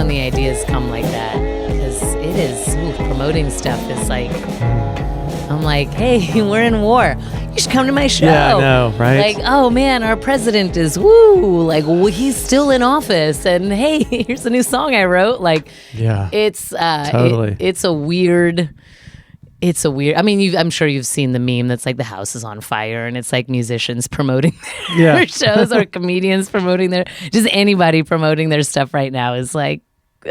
when the ideas come like that, because it is, promoting stuff is like, I'm like, hey, we're in war. You should come to my show. Yeah, I know, right? Like, oh man, our president is he's still in office, and hey, here's a new song I wrote. Like, yeah, it's totally. It's a weird. I mean, I'm sure you've seen the meme that's like the house is on fire, and it's like musicians promoting their shows or comedians promoting just anybody promoting their stuff right now is like,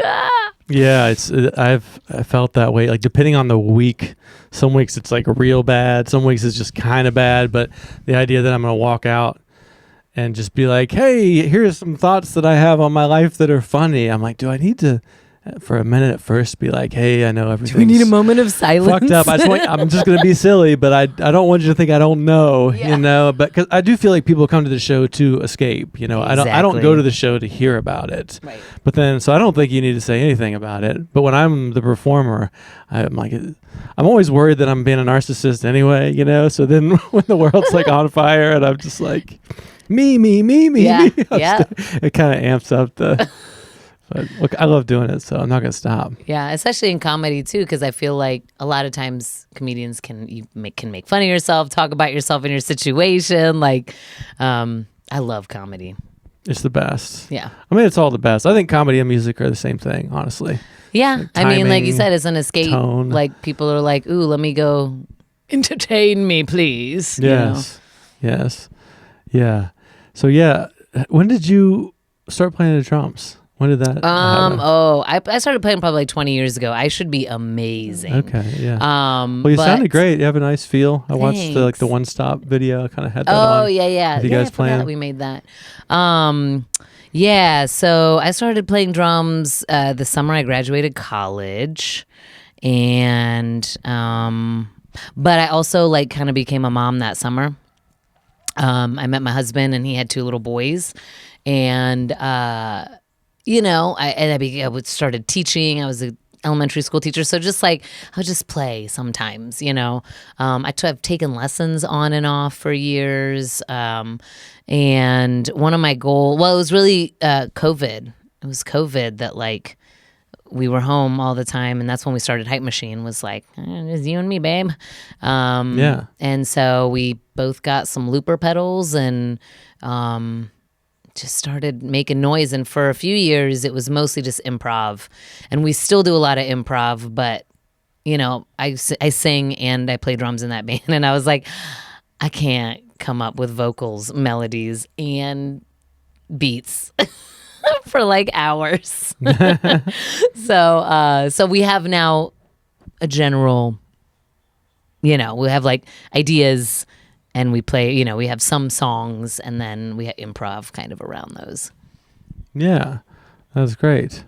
ah. Yeah, I felt that way. Like, depending on the week, some weeks it's like real bad, some weeks it's just kind of bad. But the idea that I'm going to walk out and just be like, hey, here's some thoughts that I have on my life that are funny. I'm like, do I need to, for a minute at first, be like, hey, I know everything's Do we need a moment of silence? fucked up. I'm just going to be silly, but I don't want you to think I don't know, you know. But because I do feel like people come to the show to escape, you know. Exactly. I don't go to the show to hear about it. Right. But then, so I don't think you need to say anything about it. But when I'm the performer, I'm like, I'm always worried that I'm being a narcissist anyway, you know. So then when the world's like on fire and I'm just like, me, Yeah. Yeah. It kind of amps up the. But look, I love doing it, so I'm not going to stop. Yeah, especially in comedy too, because I feel like a lot of times comedians can make fun of yourself, talk about yourself in your situation. Like, I love comedy. It's the best. Yeah. I mean, it's all the best. I think comedy and music are the same thing, honestly. Yeah. Like I mean, like you timing, said, it's an escape. tone. Like people are like, ooh, let me go entertain me, please. Yes. Yes. Yeah. So, yeah. When did you start playing the drums? When did that happen? I started playing probably like 20 years ago. I should be amazing. Okay, yeah. Well, you sounded great. You have a nice feel. I watched the One Stop video. I kind of had that on. Oh, yeah. With you guys I forgot playing? we made that. Yeah, so I started playing drums the summer I graduated college. And, but I also like kind of became a mom that summer. I met my husband and he had 2 little boys. And, you know, I started teaching. I was an elementary school teacher. So just like, I would just play sometimes, you know. I've taken lessons on and off for years. And one of my goals, it was really COVID. It was COVID that like, we were home all the time. And that's when we started Hype Machine, was like, it's you and me, babe. Yeah. And so we both got some looper pedals and, just started making noise. And for a few years, it was mostly just improv. And we still do a lot of improv, but, you know, I sing and I play drums in that band. And I was like, I can't come up with vocals, melodies, and beats for like hours. So we have now a general, you know, we have like ideas. And we play, you know, we have some songs and then we have improv kind of around those. Yeah, that's great.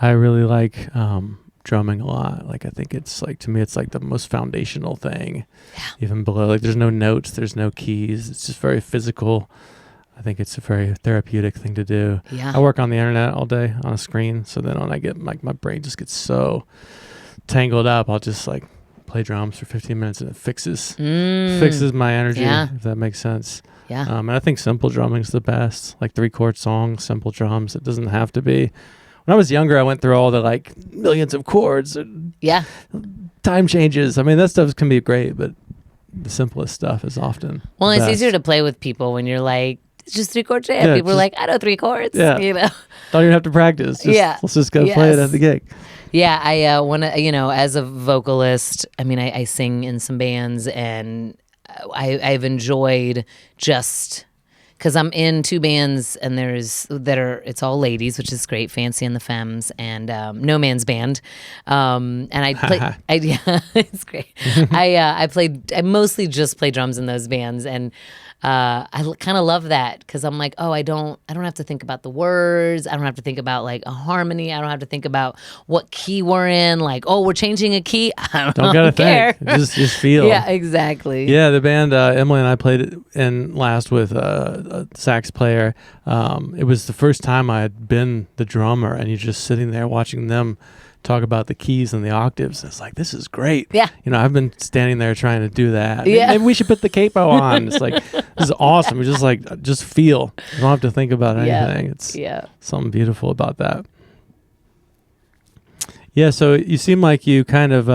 I really like drumming a lot. Like, I think it's like, to me, it's like the most foundational thing. Yeah. Even below, like there's no notes, there's no keys. It's just very physical. I think it's a very therapeutic thing to do. Yeah. I work on the internet all day on a screen. So then when I get, like, my brain just gets so tangled up, I'll just like play drums for 15 minutes and it fixes my energy, if that makes sense. Yeah. And I think simple drumming is the best, like 3-chord songs, simple drums. It doesn't have to be. When I was younger, I went through all the like millions of chords. Yeah. Time changes. I mean, that stuff can be great, but the simplest stuff is often it's best. easier to play with people when you're like, it's just 3-chord jam. Yeah, people are like, I know 3 chords. Yeah. You know? Don't even have to practice. Let's just go play it at the gig. Yeah, I want to, you know, as a vocalist, I mean, I sing in some bands, and I've enjoyed just because I'm in 2 bands, and it's all ladies, which is great, Fancy and the Femmes, and No Man's Band, and I play, it's great. I mostly just play drums in those bands, and I kind of love that because I'm like, I don't have to think about the words. I don't have to think about like a harmony. I don't have to think about what key we're in. Like, we're changing a key. I don't gotta care. think. Just feel. Yeah, exactly. Yeah, the band Emily and I played in last with a sax player. It was the first time I had been the drummer, and you're just sitting there watching them talk about the keys and the octaves. It's like, this is great. Yeah. You know, I've been standing there trying to do that. Yeah. Maybe we should put the capo on. It's like, this is awesome. We just feel. You don't have to think about anything. It's something beautiful about that. Yeah, so you seem like you kind of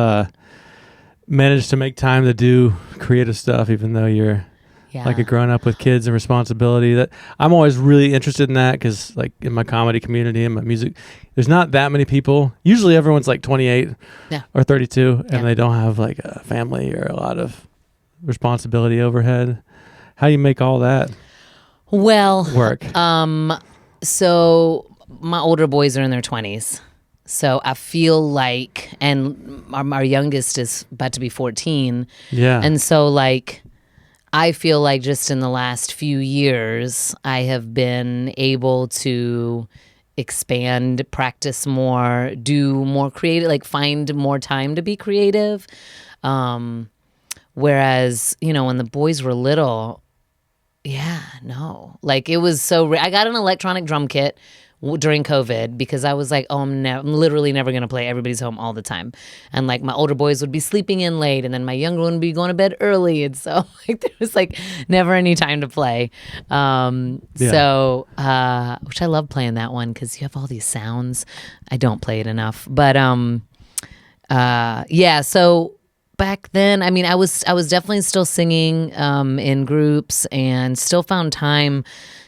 managed to make time to do creative stuff, even though you're Yeah. like a grown up with kids and responsibility. That I'm always really interested in that because, like, in my comedy community and my music, there's not that many people. Usually, everyone's like 28 Yeah. or 32, Yeah. and they don't have like a family or a lot of responsibility overhead. How do you make all that Well, work? So my older boys are in their 20s. So I feel like, and our youngest is about to be 14. Yeah. And so, like, I feel like just in the last few years, I have been able to expand, practice more, do more creative, like find more time to be creative. Whereas, when the boys were little, like it was so, I got an electronic drum kit during COVID because I was like, oh, I'm literally never going to play. Everybody's home all the time. And like my older boys would be sleeping in late and then my younger one would be going to bed early. And so like there was like never any time to play. So, which I love playing that one because you have all these sounds. I don't play it enough. But so back then, I mean, I was definitely still singing in groups and still found time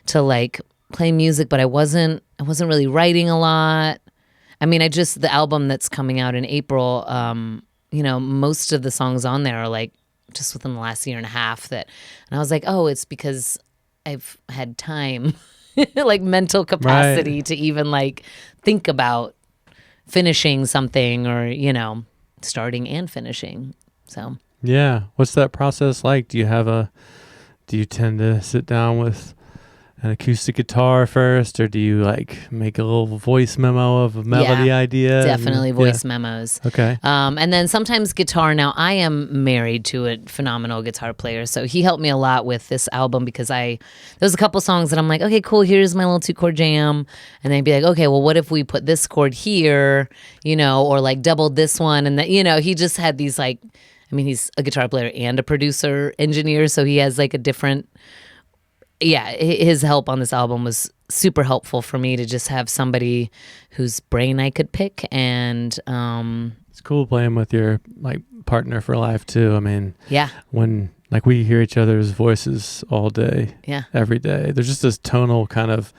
to like play music, but I wasn't really writing a lot. I mean, the album that's coming out in April, most of the songs on there are like just within the last year and a half and I was like, oh, it's because I've had time, like mental capacity to even like think about finishing something or, starting and finishing. So Yeah. What's that process like? Do you tend to sit down with an acoustic guitar first, or do you like make a little voice memo of a melody idea? Definitely voice memos. Okay. And then sometimes guitar. Now I am married to a phenomenal guitar player, so he helped me a lot with this album because there's a couple songs that I'm like, okay, cool, here's my little 2-chord jam, and they'd be like, okay, well, what if we put this chord here, or like doubled this one, and that, he just had these like, I mean, he's a guitar player and a producer engineer, so he has like a different. Yeah, his help on this album was super helpful for me to just have somebody whose brain I could pick, and it's cool playing with your like partner for life too. I mean, when like we hear each other's voices all day, every day, there's just this tonal kind of,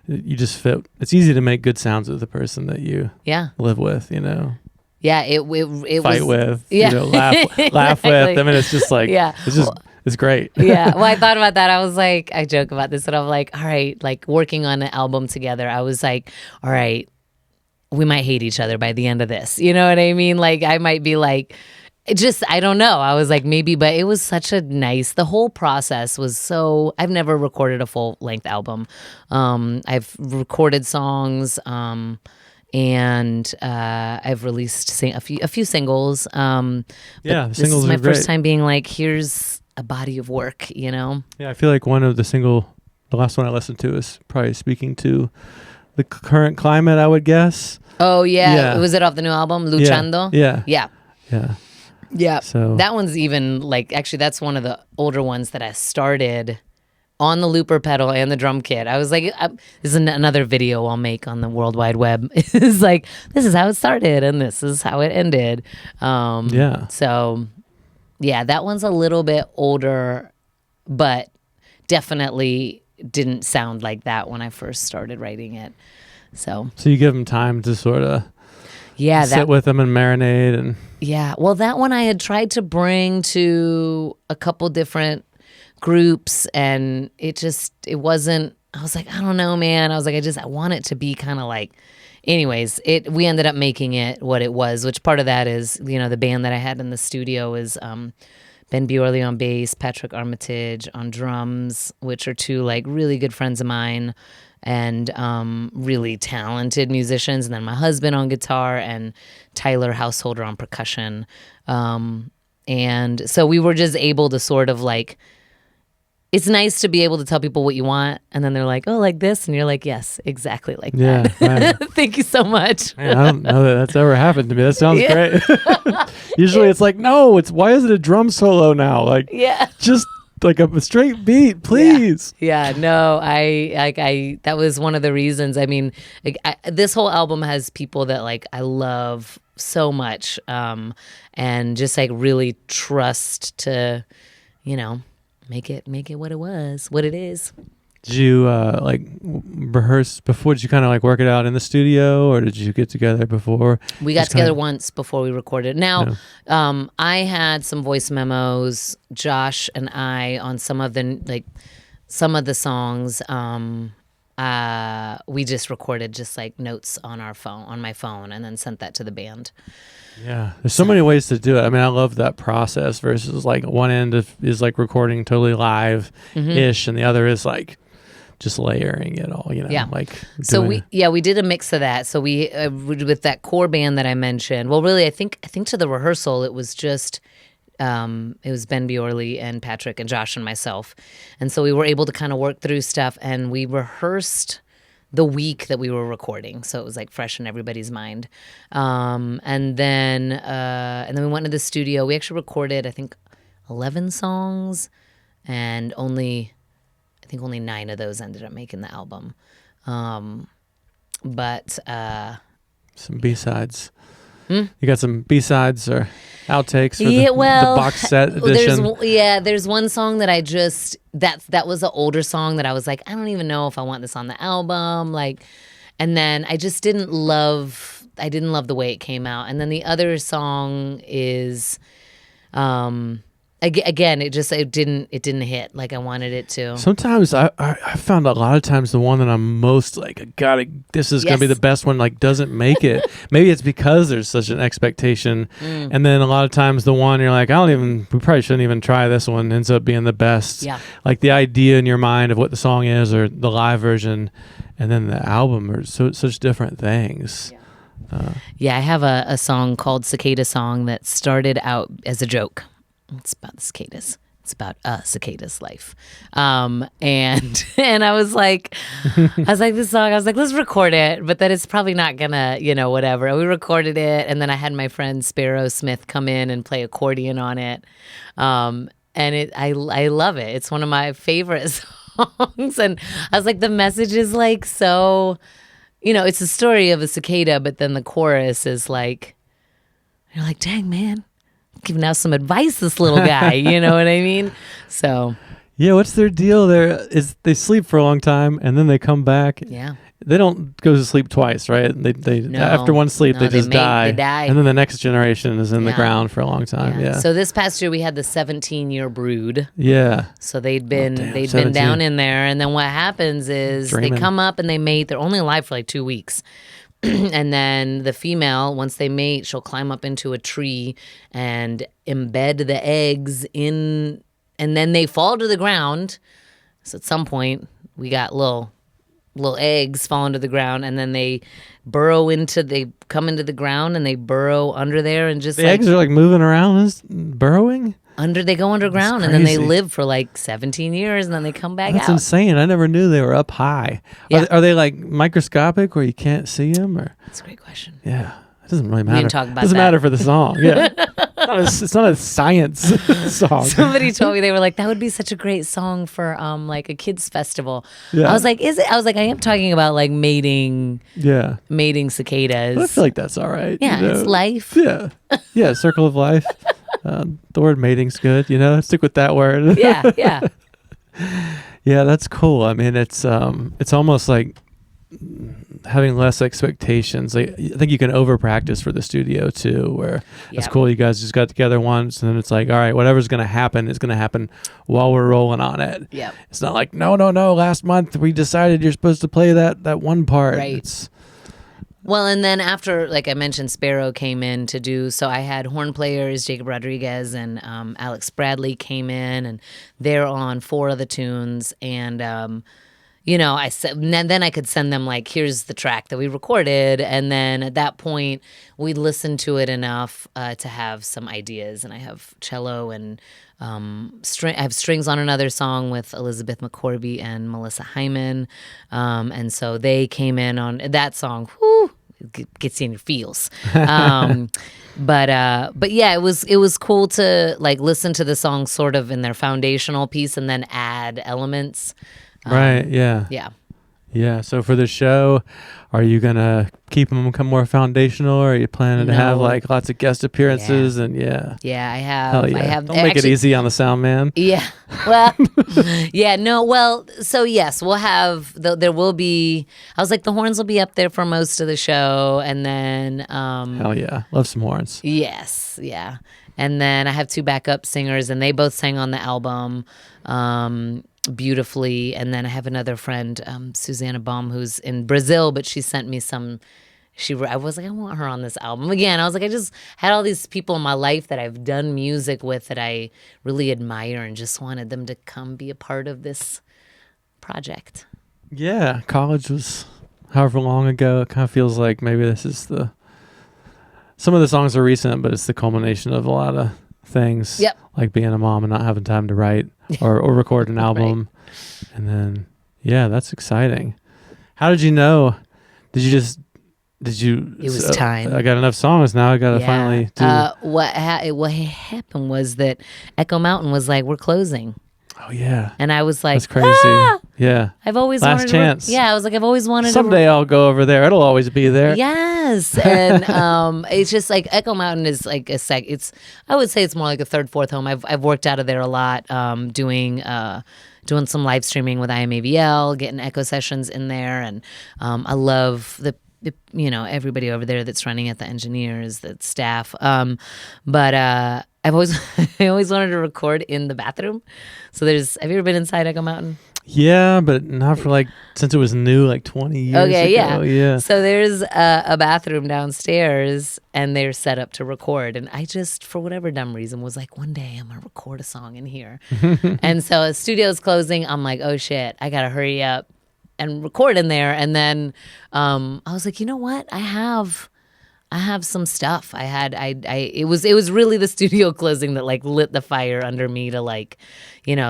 you just fit. It's easy to make good sounds with the person that you live with, Yeah, it fight was, with, yeah. laugh with. I mean, it's just like, it's great. Yeah. Well, I thought about that. I was like, I joke about this, and I'm like, all right, like working on an album together. I was like, all right, we might hate each other by the end of this. You know what I mean? Like, I might be like, I don't know. I was like, maybe, but it was such the whole process was so, I've never recorded a full length album. I've recorded songs, and I've released a few singles. The this singles is my are great. first time being like, here's a body of work, Yeah, I feel like the last one I listened to is probably speaking to the current climate, I would guess. Oh yeah. Was it off the new album, Luchando? Yeah. So that one's even like, actually that's one of the older ones that I started on the looper pedal and the drum kit. I was like, this is another video I'll make on the World Wide Web. It's like, this is how it started and this is how it ended. So yeah, that one's a little bit older, but definitely didn't sound like that when I first started writing it. So you give them time to sort of sit with them and marinate and. Yeah, well, that one I had tried to bring to a couple different groups, and it wasn't. I was like, I don't know, man. I was like, I want it to be kind of like. Anyways, we ended up making it what it was, which part of that is, the band that I had in the studio is Ben Bjorley on bass, Patrick Armitage on drums, which are two like really good friends of mine and really talented musicians. And then my husband on guitar and Tyler Householder on percussion. And so we were just able to sort of like, it's nice to be able to tell people what you want, and then they're like, "Oh, like this," and you're like, "Yes, exactly like that." Right. Thank you so much. Man, I don't know that that's ever happened to me. That sounds great. Usually, it's like, no, why is it a drum solo now? Like, just like a straight beat, please. No, I that was one of the reasons. I mean, this whole album has people that like I love so much, and just like really trust to, make it what it is. Did you like rehearse before? Did you kind of like work it out in the studio, or did you get together before? We got together once before we recorded. Now, I had some voice memos, Josh and I, on some of the songs. We just recorded just like notes on my phone, and then sent that to the band. Yeah, there's so many ways to do it. I mean, I love that process versus like one end is like recording totally live-ish, and the other is like just layering it all, Yeah. like. So we did a mix of that. So we with that core band that I mentioned. Well, really, I think to the rehearsal it was just it was Ben Bjorley and Patrick and Josh and myself, and so we were able to kind of work through stuff, and we rehearsed the week that we were recording, so it was like fresh in everybody's mind. And then we went to the studio. We actually recorded, I think, 11 songs, and only 9 of those ended up making the album. But some B-sides. You got some B-sides or outtakes for the box set edition? There's one song that I just that was an older song that I was like, I don't even know if I want this on the album, like, and then I just didn't love the way it came out. And then the other song is again, it didn't hit like I wanted it to. Sometimes I found a lot of times the one that I'm most like, this is gonna be the best one, like doesn't make it. Maybe it's because there's such an expectation, and then a lot of times the one you're like, we probably shouldn't even try this one, ends up being the best. Yeah. Like the idea in your mind of what the song is or the live version, and then the album are such different things. Yeah. I have a song called Cicada Song that started out as a joke. It's about the cicadas. It's about a cicada's life. And I was like, this song, let's record it, but then it's probably not gonna, whatever. And we recorded it, and then I had my friend Sparrow Smith come in and play accordion on it. And I love it. It's one of my favorite songs. And I was like, the message is like so, it's a story of a cicada, but then the chorus is like, you're like, dang, man. Giving out some advice, this little guy, you know what I mean? So yeah, what's their deal there? Is they sleep for a long time and then they come back. Yeah, they don't go to sleep twice, right? They after one sleep they just die. They die, and then the next generation is in the ground for a long time. Yeah. So this past year we had the 17-year brood. Yeah. So they'd been down in there, and then what happens is they come up and they mate. They're only alive for like 2 weeks. And then the female, once they mate, she'll climb up into a tree and embed the eggs in, and then they fall to the ground. So at some point, we got little eggs falling to the ground, and then they come into the ground and they burrow under there, and just the eggs are like moving around and burrowing? They go underground, and then they live for like 17 years, and then they come back out. That's insane. I never knew they were up high. Yeah. Are they like microscopic where you can't see them? Or? That's a great question. Yeah. It doesn't really matter. We didn't talk about doesn't that. matter for the song. Yeah. It's not a science song. Somebody told me, they were like, that would be such a great song for like a kids festival. Yeah. I was like, is it? I was like, I am talking about like mating cicadas. But I feel like that's all right. Yeah, it's life. Yeah. Yeah, circle of life. The word mating's good, stick with that word. Yeah. Yeah, that's cool. I mean, it's almost like having less expectations. Like, I think you can over practice for the studio too, where it's cool. You guys just got together once, and then it's like, all right, whatever's going to happen is going to happen while we're rolling on it. Yeah. It's not like, no, last month we decided you're supposed to play that one part. Right. Well, and then after, like I mentioned, Sparrow came in to do, so I had horn players, Jacob Rodriguez and Alex Bradley came in, and they're on 4 of the tunes, and I said, and then I could send them like, here's the track that we recorded, and then at that point we listened to it enough to have some ideas, and I have cello and I have strings on another song with Elizabeth McCorby and Melissa Hyman, and so they came in on that song. Whew, it gets you in your feels. But yeah, it was cool to like listen to the song sort of in their foundational piece and then add elements. Right. Yeah. Yeah. Yeah. So for the show, are you gonna keep them become more foundational, or are you planning to have No. like lots of guest appearances? And Yeah, I have. hell yeah. I have. Don't make it easy on the sound man. Yeah. Well, yeah, no. Well, so yes, we'll have, there will be, I was like, the horns will be up there for most of the show. And then, Hell yeah. Love some horns. yes, yeah. And then I have 2 backup singers, and they both sang on the album beautifully. And then I have another friend, Susanna Baum, who's in Brazil, but she sent me some. I was like, I want her on this album again. I was like, I just had all these people in my life that I've done music with that I really admire, and just wanted them to come be a part of this project. Yeah. College was however long ago. It kind of feels like maybe this is some of the songs are recent, but it's the culmination of a lot of things. Yep. Like being a mom and not having time to write or record an album. Right. And then, yeah, that's exciting. How did you know? It was time. I got enough songs now. I got to finally do. What happened was that Echo Mountain was like, we're closing. Oh yeah. And I was like, that's crazy. Yeah. I've always last wanted chance. I was like, I've always wanted. Someday I'll go over there. It'll always be there. Yes, and it's just like Echo Mountain is like I would say it's more like a third, fourth home. I've worked out of there a lot, doing some live streaming with IMAVL, getting echo sessions in there, and I love the everybody over there that's running it, the engineers, the staff. But I've always I always wanted to record in the bathroom. So have you ever been inside Echo Mountain? Yeah, but not for since it was new, 20 years okay, ago. Yeah. So there's a bathroom downstairs, and they're set up to record. And I just, for whatever dumb reason, was like, one day I'm going to record a song in here. And so the studio's closing. I'm like, oh shit, I got to hurry up and record in there. And then I was like, you know what? I have some stuff. It was really the studio closing that lit the fire under me to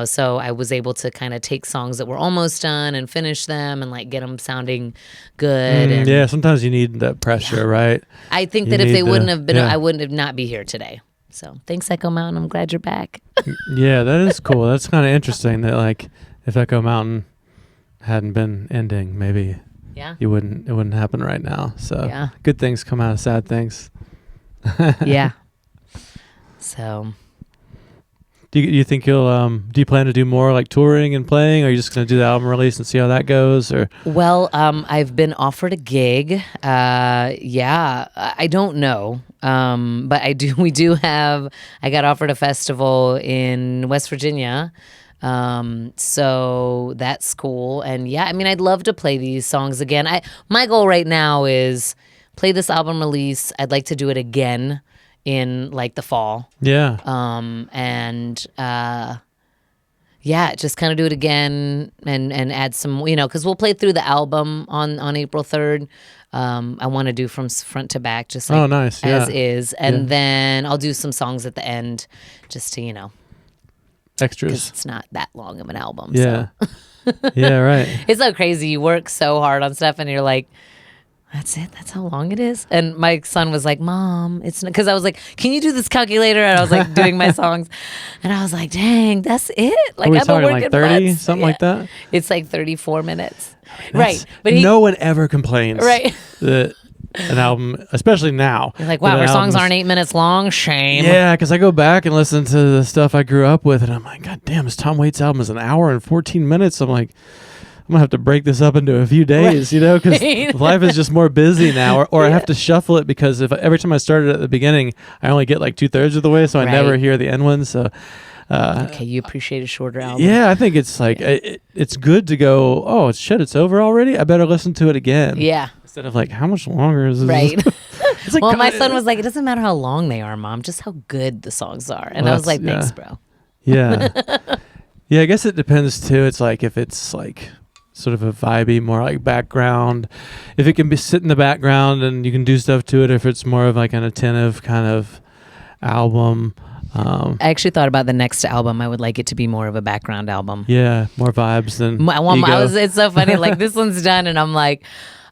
so I was able to kind of take songs that were almost done and finish them and get them sounding good. And yeah, sometimes you need that pressure, right? I think that if they wouldn't have been, I wouldn't have not be here today. So thanks, Echo Mountain. I'm glad you're back. Yeah, that is cool. That's kind of interesting that if Echo Mountain hadn't been ending, maybe it wouldn't happen right now. So good things come out of sad things. Yeah. So do you think you'll do you plan to do more touring and playing, or are you just going to do the album release and see how that goes? Or I've been offered a gig. I don't know. But I got offered a festival in West Virginia. So that's cool. And I'd love to play these songs again. My goal right now is play this album release. I'd like to do it again in the fall. Yeah. Just kind of do it again and add some, cause we'll play through the album on April 3rd. I want to do from front to back, just nice. as is. And then I'll do some songs at the end just to, extras. Because it's not that long of an album. Yeah. So. Yeah, right. It's so crazy. You work so hard on stuff and you're like, that's it? That's how long it is? And my son was like, Mom, it's not, because I was like, can you do this calculator? And I was doing my songs. And I was like, dang, that's it? Are we I've been talking working 30, months. something like that? It's 34 minutes. That's, right. But no one ever complains. Right. That an album, especially now. You're like, wow, our songs aren't 8 minutes long. Shame. Yeah, because I go back and listen to the stuff I grew up with, and I'm like, God damn, this Tom Waits album is an hour and 14 minutes. I'm like, I'm going to have to break this up into a few days, because life is just more busy now, or I have to shuffle it, because if every time I started at the beginning, I only get 2/3 of the way, so I never hear the end one. So okay, you appreciate a shorter album. Yeah, I think it's it's good to go, oh shit, it's over already? I better listen to it again. Yeah. Instead of how much longer is this? Right. Well, my son was like, it doesn't matter how long they are, Mom, just how good the songs are. And I was like, thanks, bro. Yeah. Yeah, I guess it depends too. It's if it's sort of a vibey, more background, if it can be sit in the background and you can do stuff to it, if it's more of an attentive kind of album. I actually thought about the next album. I would like it to be more of a background album. Yeah, more vibes than it's so funny. This one's done, and I'm like,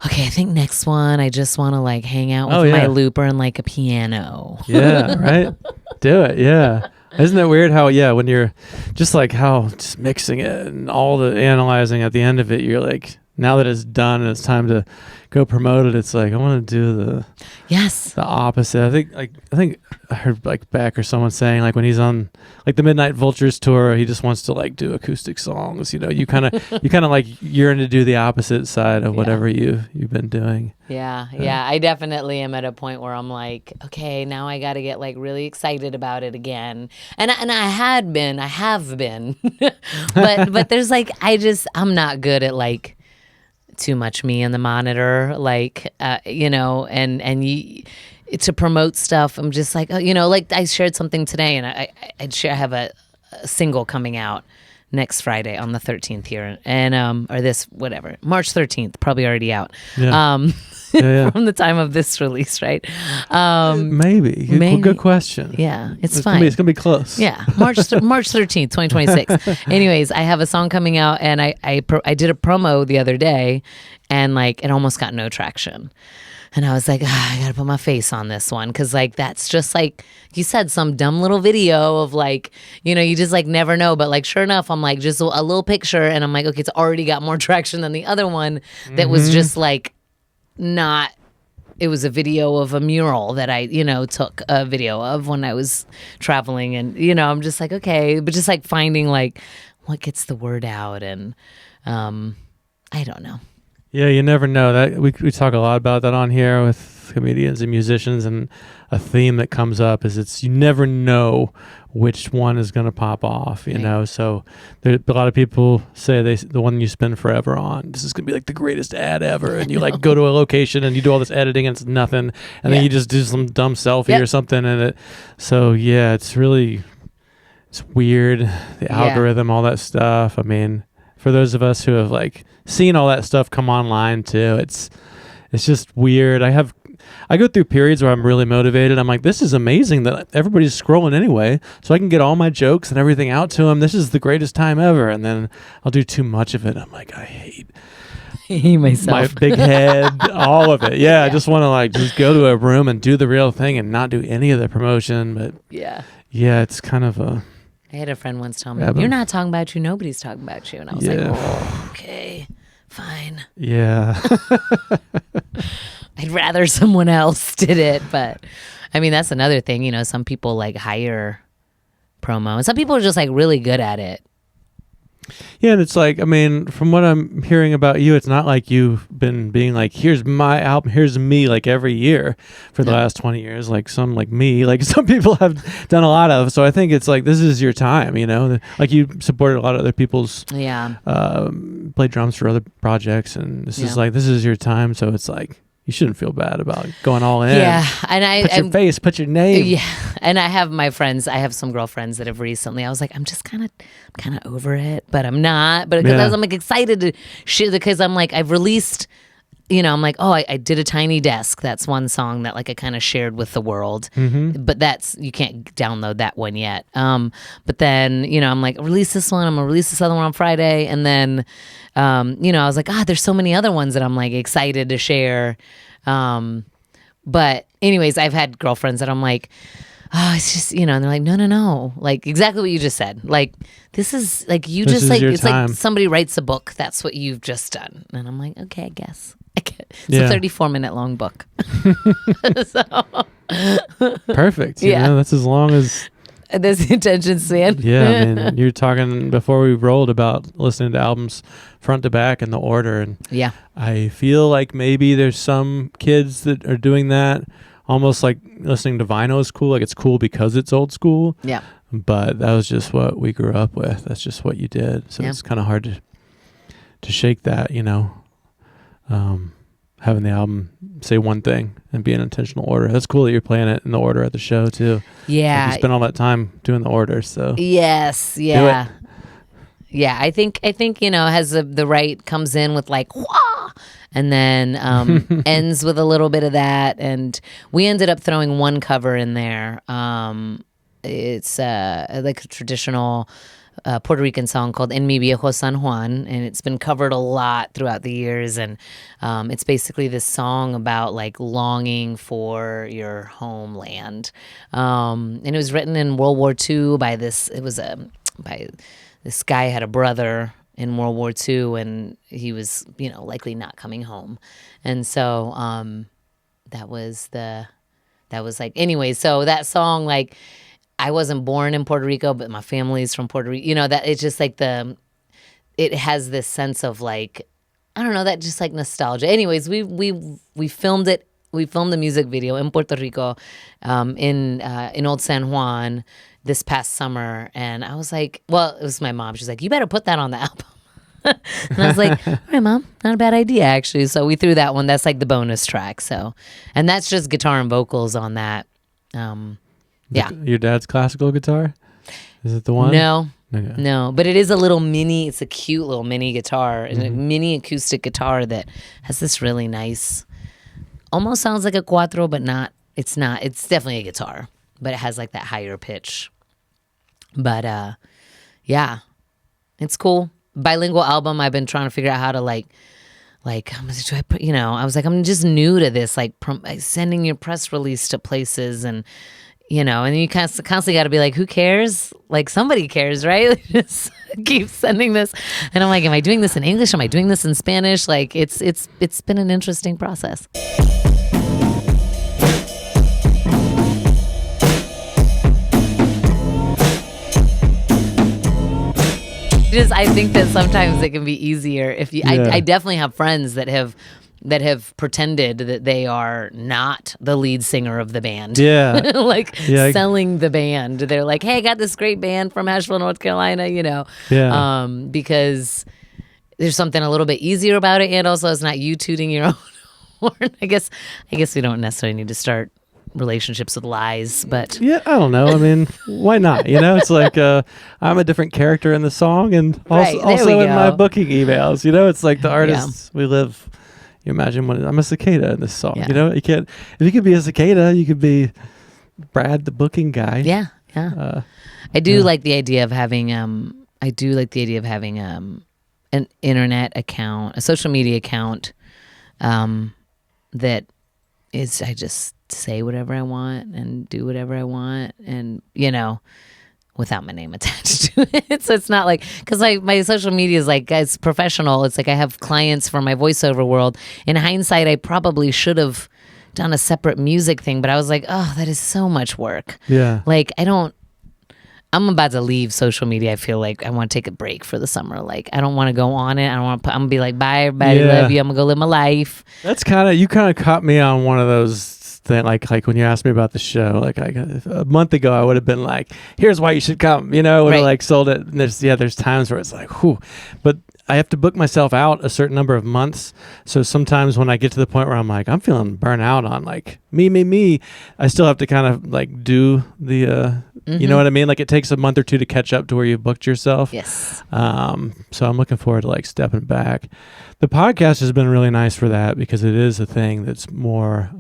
okay, I think next one, I just want to hang out with my looper and a piano. Yeah, right? Do it, yeah. Isn't it weird how, when you're just how just mixing it and all the analyzing at the end of it, you're now that it's done and it's time to go promote it, it's like I want to do the opposite. I think I heard like Beck or someone saying like when he's on like the Midnight Vultures tour, he just wants to like do acoustic songs. You kind of like yearn to do the opposite side of whatever you've been doing. Yeah. I definitely am at a point where I'm like, okay, now I got to get like really excited about it again. And I have been, but there's like I'm not good at like too much me in the monitor, like to promote stuff. I'm just like, like I shared something today, and I have a single coming out next Friday on the 13th here, and or this whatever March 13th, probably already out. From the time of this release, right? Maybe. Good question. Yeah, it's fine. It's gonna be close. Yeah, March 13th, 2026. Anyways, I have a song coming out, and I did a promo the other day, and like it almost got no traction. And I was like, I gotta put my face on this one, because like that's just like you said, some dumb little video of like, you just like never know. But like sure enough, I'm like just a little picture, and I'm like, okay, it's already got more traction than the other one that was just like not. It was a video of a mural that I took a video of when I was traveling, and I'm just like, okay, but just like finding like what gets the word out, and I don't know. Yeah, you never know. That we talk a lot about that on here with comedians and musicians, and a theme that comes up is you never know which one is going to pop off, you know. So a lot of people say the one you spend forever on, this is going to be like the greatest ad ever, and you like go to a location and you do all this editing and it's nothing, and then you just do some dumb selfie or something, and it's weird, the algorithm, all that stuff. I mean, for those of us who have like seen all that stuff come online too, it's just weird. I go through periods where I'm really motivated. I'm like, this is amazing that everybody's scrolling anyway, so I can get all my jokes and everything out to them. This is the greatest time ever. And then I'll do too much of it. I'm like, I hate myself, my big head, all of it. I just want to like just go to a room and do the real thing and not do any of the promotion. But it's kind of a. I had a friend once tell me, you're not talking about you, nobody's talking about you. And I was like, oh, okay, fine. Yeah. I'd rather someone else did it. But I mean, that's another thing, some people like hire promo, and some people are just like really good at it. Yeah, and it's like, I mean, from what I'm hearing about you, it's not like you've been being like, here's my album, here's me, like every year for the last 20 years, like some like me, like some people have done a lot of. So I think it's like, this is your time, like you supported a lot of other people's, played drums for other projects, and this is your time. So it's like, you shouldn't feel bad about going all in. Yeah, and put your face, put your name. Yeah, and I have my friends. I have some girlfriends that have recently. I was like, I'm kind of over it, but I'm not. But because I'm like excited to shit, because I'm like I've released. I'm like, oh, I did a Tiny Desk. That's one song that like I kind of shared with the world. Mm-hmm. But you can't download that one yet. But then, I'm like, release this one. I'm going to release this other one on Friday. And then, I was like, there's so many other ones that I'm like excited to share. But anyways, I've had girlfriends that I'm like, it's just, and they're like, no. Like exactly what you just said. Like, this is like, it's time. Like somebody writes a book. That's what you've just done. And I'm like, okay, I guess. It's a 34-minute long book. So. Perfect. That's as long as. That's the attention span. Yeah, I mean, you're talking before we rolled about listening to albums front to back in the order. And I feel like maybe there's some kids that are doing that. Almost like listening to vinyl is cool. Like it's cool because it's old school. Yeah. But that was just what we grew up with. That's just what you did. So it's kind of hard to shake that, having the album say one thing and be in intentional order. That's cool that you're playing it in the order at the show too. Yeah. Like you spent all that time doing the order. So yes. Yeah. Yeah. I think, has the right comes in with like, wah! And then ends with a little bit of that. And we ended up throwing one cover in there. It's like a traditional Puerto Rican song called En Mi Viejo San Juan, and it's been covered a lot throughout the years. And it's basically this song about like longing for your homeland. And it was written in World War II by this guy had a brother in World War II, and he was, likely not coming home. And so that was like, anyway, so that song, like, I wasn't born in Puerto Rico, but my family's from Puerto Rico. That it's just like it has this sense of like, I don't know, that just like nostalgia. Anyways, we filmed it. We filmed the music video in Puerto Rico, in Old San Juan this past summer. And I was like, well, it was my mom. She's like, you better put that on the album. And I was like, all right, Mom, not a bad idea, actually. So we threw that one. That's like the bonus track. So, and that's just guitar and vocals on that. Yeah. Your dad's classical guitar? Is it the one? No. Okay. No, but it is a little mini, it's a cute little mini guitar, and a mini acoustic guitar that has this really nice, almost sounds like a cuatro, but not. It's not. It's definitely a guitar, but it has like that higher pitch. But yeah, it's cool. Bilingual album. I've been trying to figure out how to like how much do I put? I was like, I'm just new to this, like sending your press release to places, and and you constantly got to be like, who cares? Like, somebody cares, right? Just keep sending this, and I'm like, am I doing this in English? Am I doing this in Spanish? Like, it's been an interesting process. I think that sometimes it can be easier if you. Yeah. I definitely have friends that have pretended that they are not the lead singer of the band. Yeah. Selling the band. They're like, hey, I got this great band from Asheville, North Carolina, Yeah. Because there's something a little bit easier about it, and also it's not you tooting your own horn. I guess we don't necessarily need to start relationships with lies, but yeah, I don't know. I mean, why not? It's like I'm a different character in the song, and also in my booking emails. It's like the artists we live. You imagine when I'm a cicada in this song. Yeah. You can't. If you could be a cicada, you could be Brad, the booking guy. Yeah, yeah. I do like the idea of having. I do like the idea of having an internet account, a social media account, that is. I just say whatever I want and do whatever I want, and without my name attached to it. So it's not like, because like my social media is like, it's professional. It's like I have clients for my voiceover world. In hindsight, I probably should have done a separate music thing, but I was like, oh, that is so much work. Yeah. Like I'm about to leave social media. I feel like I want to take a break for the summer. Like, I don't want to go on it. I'm going to be like, bye everybody, love you. I'm going to go live my life. That's you kind of caught me on one of those things, like when you asked me about the show, like a month ago, I would have been like, here's why you should come, would have like sold it. And there's times where it's like, whew, but I have to book myself out a certain number of months. So sometimes when I get to the point where I'm like, I'm feeling burnt out on like me, I still have to kind of like do the, you know what I mean? Like it takes a month or two to catch up to where you've booked yourself. Yes. So I'm looking forward to like stepping back. The podcast has been really nice for that because it is a thing that's more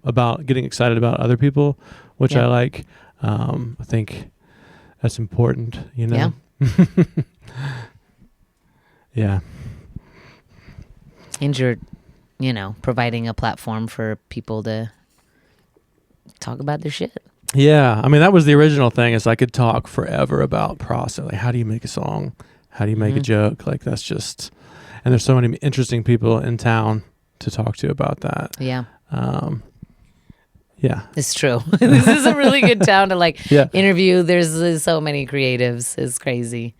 about getting excited about other people, which I like. I think that's important, Yeah. Yeah. And you're, providing a platform for people to talk about their shit. Yeah. I mean, that was the original thing, is I could talk forever about process. Like, how do you make a song? How do you make a joke? Like, that's just, and there's so many interesting people in town to talk to about that. Yeah. Yeah. It's true. This is a really good town to interview. There's so many creatives. It's crazy.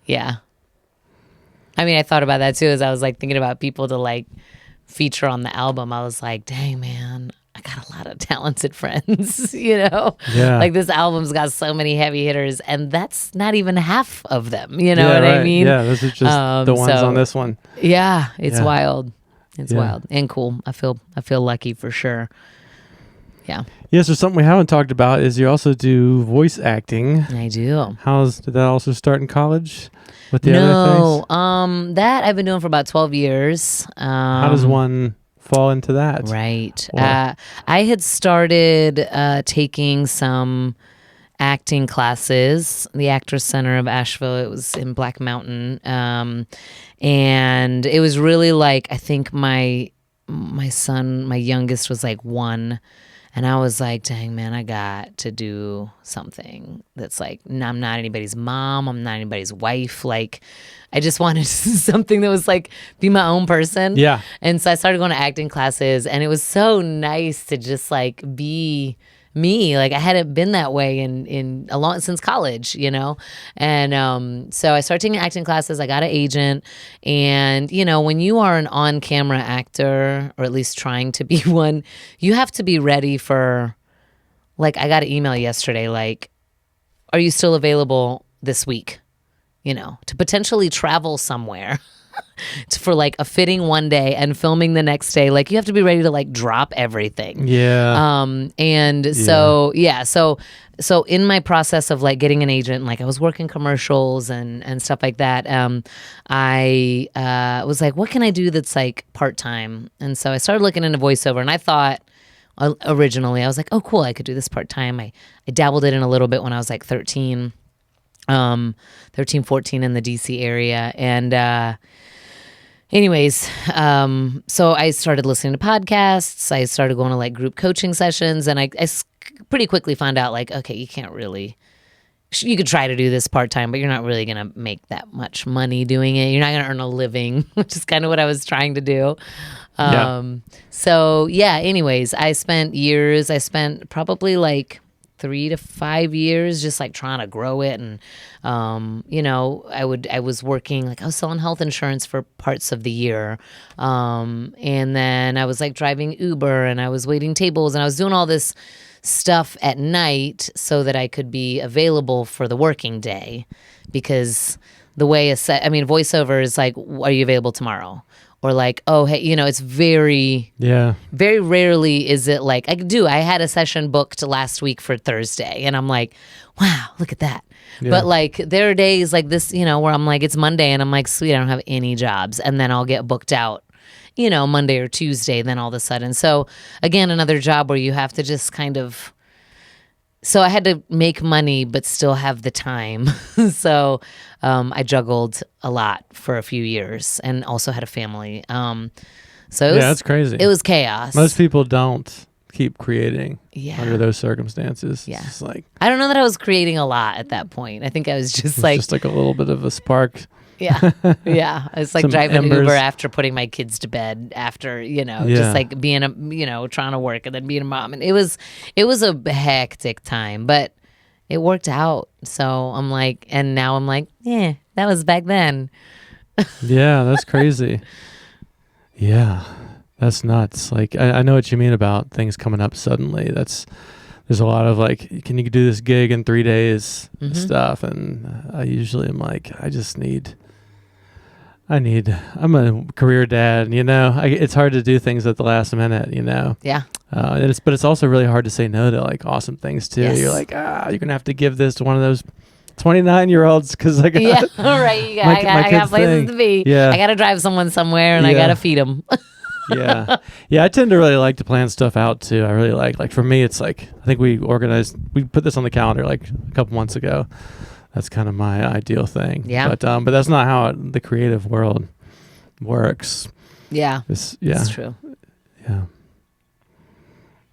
Yeah. I mean, I thought about that too as I was like thinking about people to like feature on the album. I was like, dang, man, I got a lot of talented friends, Yeah. Like this album's got so many heavy hitters, and that's not even half of them. You know what I mean? Yeah, this is just the ones on this one. Yeah, it's wild. It's wild and cool. I feel lucky for sure. Yeah. Yeah, so something we haven't talked about is you also do voice acting. I do. Did that also start in college with the other things? That I've been doing for about 12 years. How does one fall into that? Right. I had started taking some acting classes, the Actors Center of Asheville. It was in Black Mountain. And it was really like, I think my son, my youngest, was like 1 And I was like, dang, man, I got to do something that's like, I'm not anybody's mom. I'm not anybody's wife. Like, I just wanted something that was like, be my own person. Yeah. And so I started going to acting classes, and it was so nice to just like be me. Like, I hadn't been that way in a long, since college, you know? And so I started taking acting classes. I got an agent. And, you know, when you are an on-camera actor, or at least trying to be one, you have to be ready for, like, I got an email yesterday, like, are you still available this week? You know, to potentially travel somewhere for like a fitting one day and filming the next day. Like, you have to be ready to like drop everything. Yeah. And so, so in my process of like getting an agent, like I was working commercials and stuff like that. I was like, what can I do that's like part-time? And so I started looking into voiceover, and I thought originally, I was like, oh, cool, I could do this part-time. I dabbled in a little bit when I was like 13, 14 in the DC area. And, anyways, so I started listening to podcasts. I started going to like group coaching sessions, and I pretty quickly found out like, okay, you can't really, you could try to do this part-time, but you're not really going to make that much money doing it. You're not going to earn a living, which is kind of what I was trying to do. So yeah, anyways, I spent probably like 3 to 5 years just like trying to grow it. And, you know, I was working, like I was selling health insurance for parts of the year. And then I was like driving Uber, and I was waiting tables, and I was doing all this stuff at night so that I could be available for the working day, because the way voiceover is like, are you available tomorrow? Or like, oh, hey, you know, it's very rarely is it like, I had a session booked last week for Thursday, and I'm like, wow, look at that. Yeah. But like, there are days like this, you know, where I'm like, it's Monday, and I'm like, sweet, I don't have any jobs. And then I'll get booked out, you know, Monday or Tuesday, then all of a sudden. So again, another job where you have to just kind of, so I had to make money but still have the time. So I juggled a lot for a few years, and also had a family. So it was, that's crazy. It was chaos. Most people don't keep creating under those circumstances. Yeah. It's like, I don't know that I was creating a lot at that point. I think I was just like a little bit of a spark. Yeah. Yeah. It's like Some driving embers. Uber after putting my kids to bed, after, you know, just like being trying to work and then being a mom. And it was a hectic time, but it worked out. So I'm like, and now I'm like, yeah, that was back then. Yeah, that's crazy. Yeah, that's nuts. Like, I know what you mean about things coming up suddenly. There's a lot of like, can you do this gig in 3 days stuff? And I usually am like, I'm a career dad, you know, it's hard to do things at the last minute, you know? Yeah. But it's also really hard to say no to like awesome things too. Yes. You're like, you're going to have to give this to one of those 29-year-olds because I got right. I got places to be. Yeah. I got to drive someone somewhere, and I got to feed them. Yeah. I tend to really like to plan stuff out too. I really like for me, it's like, I think we put this on the calendar like a couple months ago. That's kind of my ideal thing. Yeah. But that's not how the creative world works. Yeah. It's true. Yeah.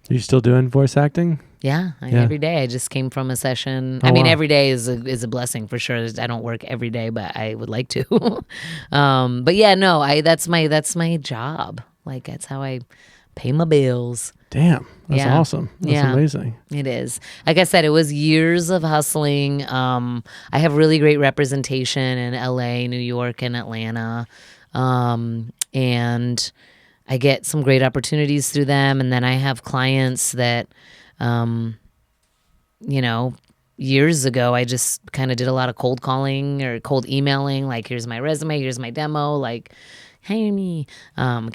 Are you still doing voice acting? Yeah, every day. I just came from a session. I mean, every day is a blessing for sure. I don't work every day, but I would like to. But yeah, no, that's my job. Like, that's how I pay my bills. Damn, that's awesome. That's amazing. It is. Like I said, it was years of hustling. I have really great representation in LA, New York, and Atlanta. And I get some great opportunities through them. And then I have clients that, you know, years ago, I just kind of did a lot of cold calling or cold emailing. Like, here's my resume, here's my demo. Like, hire me,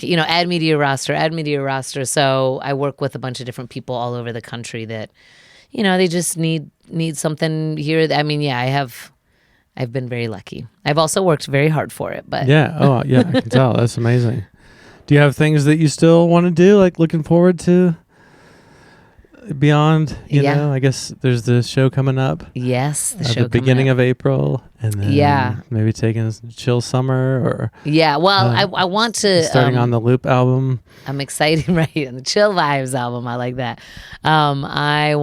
you know, add me to your roster. So I work with a bunch of different people all over the country that, you know, they just need something here. I mean, yeah, I've been very lucky. I've also worked very hard for it, but yeah. Oh yeah, I can tell. That's amazing. Do you have things that you still want to do? Like, looking forward to beyond, you Yeah. know, I guess there's the show coming up. Yes, the At show the beginning coming up. of April, and then Yeah. maybe taking a chill summer or Yeah, well, I want to starting on the Loop album. I'm excited, right? And the Chill Vibes album, I like that. I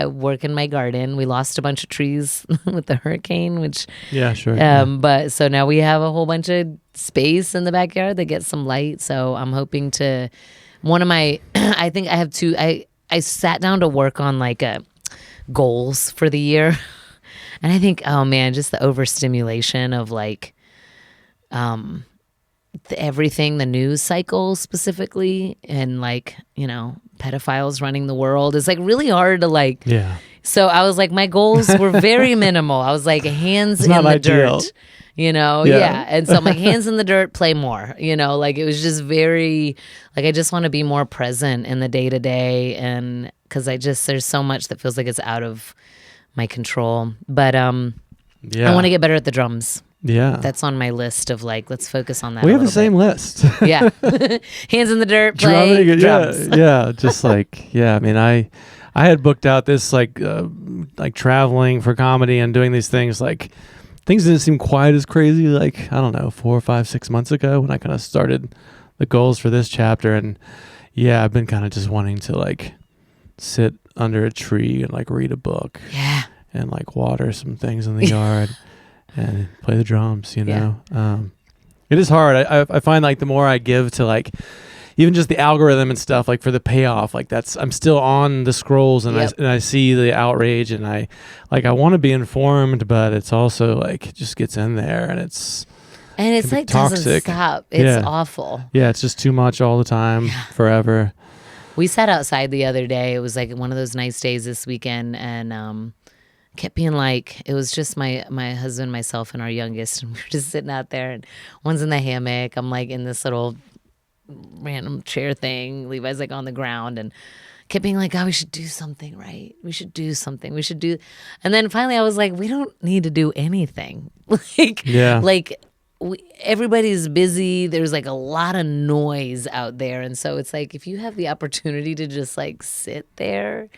work in my garden. We lost a bunch of trees with the hurricane, which Yeah, sure. but so now we have a whole bunch of space in the backyard that gets some light. So I'm hoping to one of my I think I have two I sat down to work on like goals for the year. And I think, oh man, just the overstimulation of like everything, the news cycle specifically, and like, you know, pedophiles running the world is like really hard to like. Yeah. So I was like, my goals were very minimal. I was like, hands It's in not the ideal. dirt, you know? Yeah. Yeah. And so I'm like, hands in the dirt, play more, you know? Like it was just very, like, I just want to be more present in the day to day. And because there's so much that feels like it's out of my control. But I want to get better at the drums. Yeah. That's on my list of like, let's focus on that. We a have the little same list. bit. Yeah. Hands in the dirt, play Drumming, drums. yeah. Just like, I mean, I had booked out this like traveling for comedy and doing these things. Like things didn't seem quite as crazy. Like, I don't know, 4 or 5, 6 months ago when I kind of started the goals for this chapter. And yeah, I've been kind of just wanting to like sit under a tree and like read a book. Yeah. And like water some things in the yard. And play the drums, you know. It is hard. I find like the more I give to like even just the algorithm and stuff, like for the payoff, like I'm still on the scrolls and I see the outrage and I want to be informed, but it's also like it just gets in there and it's like toxic. doesn't stop. It's awful. Yeah, it's just too much all the time, forever. We sat outside the other day. It was like one of those nice days this weekend, and kept being like, it was just my husband, myself, and our youngest, and we were just sitting out there, and one's in the hammock. I'm like in this little random chair thing. Levi's like on the ground, and kept being like, God, we should do something, right? We should do something. We should do. And then finally I was like, we don't need to do anything. Everybody's busy. There's like a lot of noise out there. And so it's like, if you have the opportunity to just like sit there.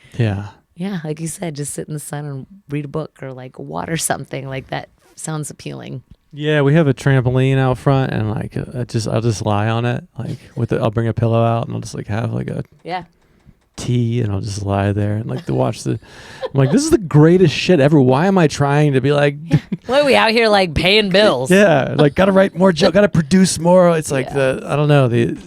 Yeah, like you said, just sit in the sun and read a book or like water something like that sounds appealing. Yeah, we have a trampoline out front, and like I'll just lie on it, like I'll bring a pillow out, and I'll just like have like a tea, and I'll just lie there and like to watch the. I'm like, this is the greatest shit ever. Why am I trying to be like? Why are we out here like paying bills? Yeah, like gotta write more jokes, gotta produce more. It's like I don't know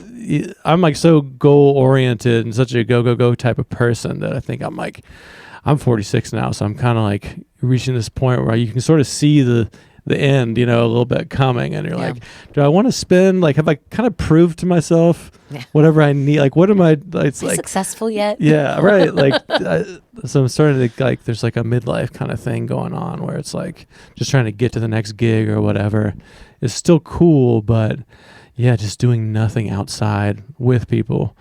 I'm like so goal oriented and such a go type of person that I think I'm 46 now, so I'm kind of like reaching this point where you can sort of see the end, you know, a little bit coming, and you're like, do I want to spend like have I kind of proved to myself whatever I need? Like, what am I? It's like successful yet? Yeah, right. Like, so I'm starting to like there's like a midlife kind of thing going on where it's like just trying to get to the next gig or whatever is still cool, but. Yeah, just doing nothing outside with people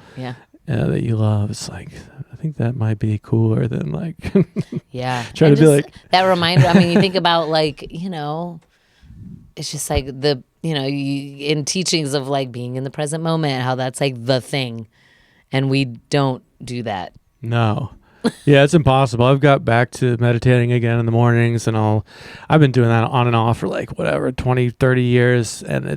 that you love. It's like, I think that might be cooler than like trying to be like. That reminder, I mean, you think about like, you know, it's just like in teachings of like being in the present moment, how that's like the thing. And we don't do that. No. Yeah, it's impossible. I've got back to meditating again in the mornings, and I've been doing that on and off for like whatever, 20, 30 years. And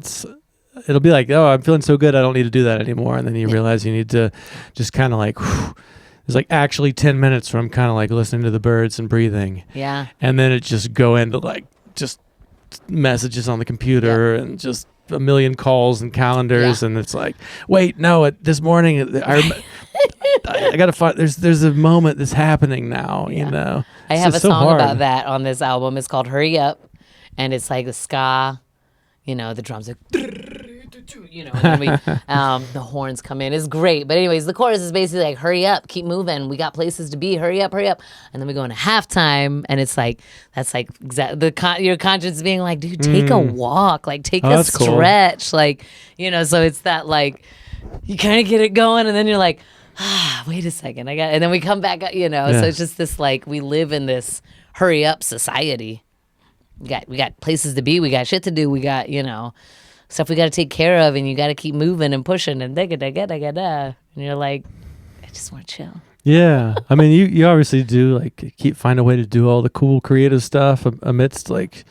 it'll be like, oh, I'm feeling so good, I don't need to do that anymore. And then you realize you need to just kind of like, there's like actually 10 minutes where I'm kind of like listening to the birds and breathing. Yeah. And then it just go into like just messages on the computer and just a million calls and calendars. And it's like, wait, no, this morning, I got to find, there's a moment that's happening now, you know. I have a song about that on this album. It's called Hurry Up. And it's like the ska, you know, the drums are, you know, and the horns come in. It's great. But anyways, the chorus is basically like, hurry up, keep moving. We got places to be. Hurry up, hurry up. And then we go into halftime, and it's like, that's like your conscience being like, dude, take a walk, like take a stretch. Cool. Like, you know, so it's that like, you kind of get it going, and then you're like, wait a second. And then we come back, you know, so it's just this like, we live in this hurry up society. We got places to be. We got shit to do. We got, you know, stuff we got to take care of, and you got to keep moving and pushing and da-ga-da-ga-da-ga-da. And you're like, I just want to chill. Yeah. I mean, you obviously do like find a way to do all the cool creative stuff amidst like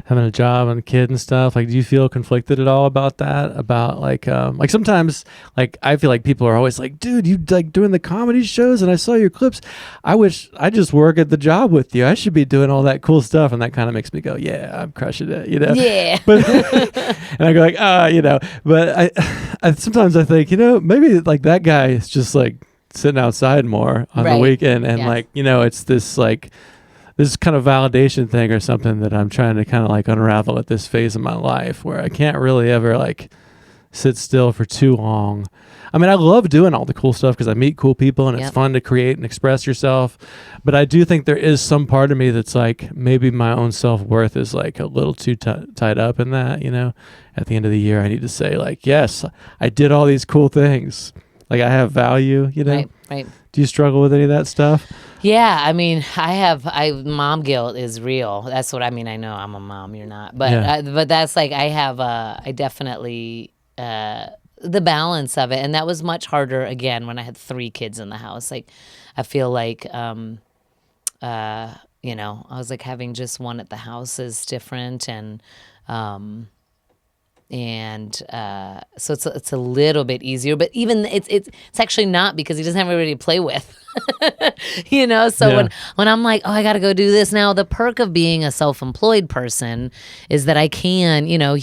having a job and a kid and stuff. Like, do you feel conflicted at all about that? About like sometimes like I feel like people are always like, dude, you like doing the comedy shows and I saw your clips. I wish I just work at the job with you. I should be doing all that cool stuff. And that kind of makes me go, yeah, I'm crushing it, you know? Yeah. But and I go like, you know, but I sometimes I think, you know, maybe like that guy is just like sitting outside more on the weekend and like, you know, it's this like this kind of validation thing or something that I'm trying to kind of like unravel at this phase of my life where I can't really ever like sit still for too long. I mean, I love doing all the cool stuff because I meet cool people and it's fun to create and express yourself. But I do think there is some part of me that's like maybe my own self-worth is like a little too tied up in that, you know. At the end of the year, I need to say like, yes, I did all these cool things. Like I have value, you know. Right. Do you struggle with any of that stuff? Yeah, I mean, mom guilt is real. That's what I mean. I know I'm a mom, you're not, but but that's like I definitely the balance of it, and that was much harder again when I had 3 kids in the house. Like, I feel like you know, I was like having just one at the house is different, and so it's a little bit easier, but even it's actually not because he doesn't have anybody to play with, you know. So when I'm like, oh, I got to go do this now, the perk of being a self-employed person is that I can, you know.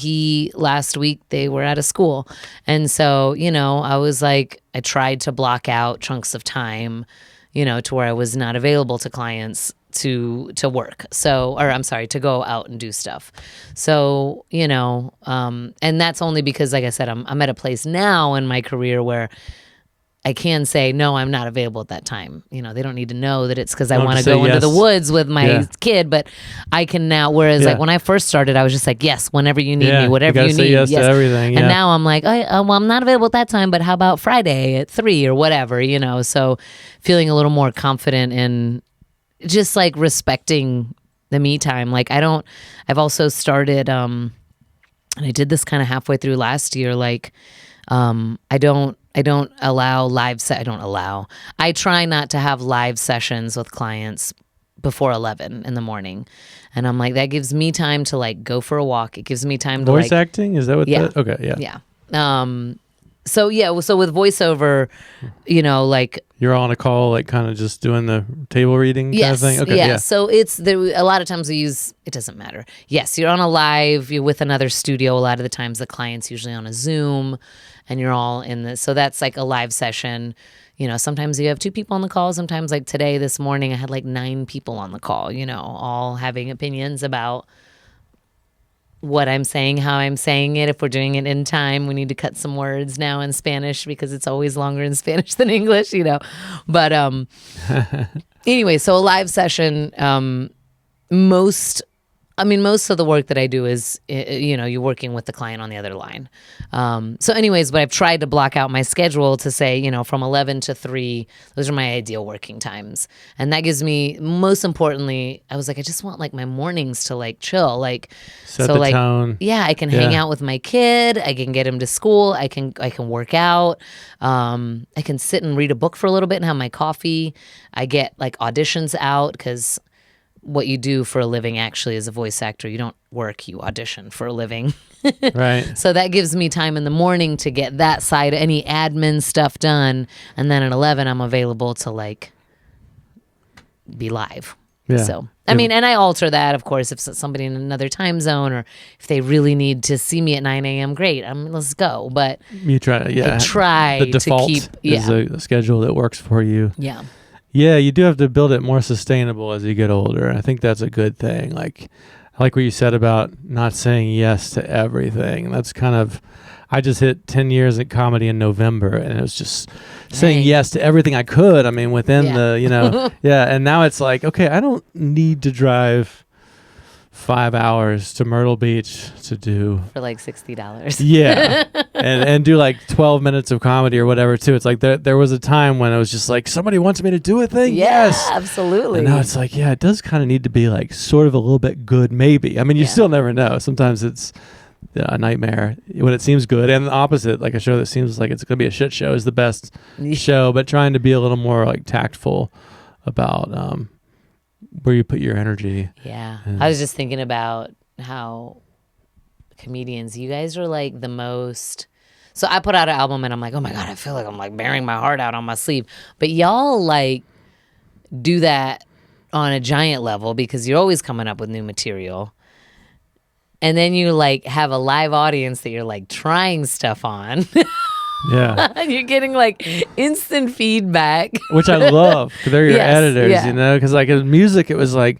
Last week they were out of school, and so you know I was like, I tried to block out chunks of time, you know, to where I was not available to clients to work. So, or I'm sorry, to go out and do stuff. So, you know, and that's only because, like I said, I'm at a place now in my career where I can say, no, I'm not available at that time. You know, they don't need to know that it's because I want to go into the woods with my kid, but I can now, whereas like when I first started, I was just like, yes, whenever you need me, whatever you need. Yes to everything. And now I'm like, well, I'm not available at that time, but how about Friday at 3 or whatever, you know? So feeling a little more confident in just like respecting the me time. Like I've also started, and I did this kind of halfway through last year. Like, I don't allow I try not to have live sessions with clients before 11 in the morning. And I'm like, that gives me time to like go for a walk. It gives me time to voice acting. Is that what that? Okay. Yeah. So with voiceover, you know, like you're on a call, like kind of just doing the table reading kind of thing. Okay, yeah. So it's there. A lot of times we use. It doesn't matter. Yes, you're on a live. You're with another studio. A lot of the times the client's usually on a Zoom, and you're all in this. So that's like a live session. You know, sometimes you have 2 people on the call. Sometimes like this morning, I had like 9 people on the call. You know, all having opinions about what I'm saying, how I'm saying it. If we're doing it in time, we need to cut some words now in Spanish because it's always longer in Spanish than English, you know. But anyway, so a live session, most of the work that I do is, you know, you're working with the client on the other line. So anyways, but I've tried to block out my schedule to say, you know, from 11 to 3, those are my ideal working times. And that gives me, most importantly, I was like, I just want like my mornings to like chill. Like, set the tone. Yeah, I can hang out with my kid. I can get him to school. I can work out. I can sit and read a book for a little bit and have my coffee. I get like auditions out because what you do for a living actually as a voice actor, you don't work, you audition for a living. Right. So that gives me time in the morning to get that side, any admin stuff done. And then at 11, I'm available to like be live. Yeah. So, I mean, and I alter that, of course, if it's somebody in another time zone or if they really need to see me at 9 a.m., great. Let's go. But you try, I try the default to keep, is a schedule that works for you. Yeah. Yeah, you do have to build it more sustainable as you get older. I think that's a good thing. Like, I like what you said about not saying yes to everything. That's kind of, I just hit 10 years in comedy in November, and it was just saying yes to everything I could. I mean, within the, you know, and now it's like, okay, I don't need to drive 5 hours to Myrtle Beach to do for like $60. Yeah. and do like 12 minutes of comedy or whatever too. It's like there was a time when it was just like, somebody wants me to do a thing. Yeah, yes, absolutely. And now it's like, yeah, it does kind of need to be like sort of a little bit good maybe. I mean, you still never know. Sometimes it's a nightmare when it seems good, and the opposite, like a show that seems like it's gonna be a shit show is the best show. But trying to be a little more like tactful about where you put your energy. Yeah, I was just thinking about how comedians, you guys are like the most. So I put out an album and I'm like, oh my God, I feel like I'm like bearing my heart out on my sleeve. But y'all like do that on a giant level because you're always coming up with new material. And then you like have a live audience that you're like trying stuff on. Yeah. And you're getting like instant feedback. Which I love. 'Cause they're your Yes, editors, yeah. you know? Because like in music, it was like,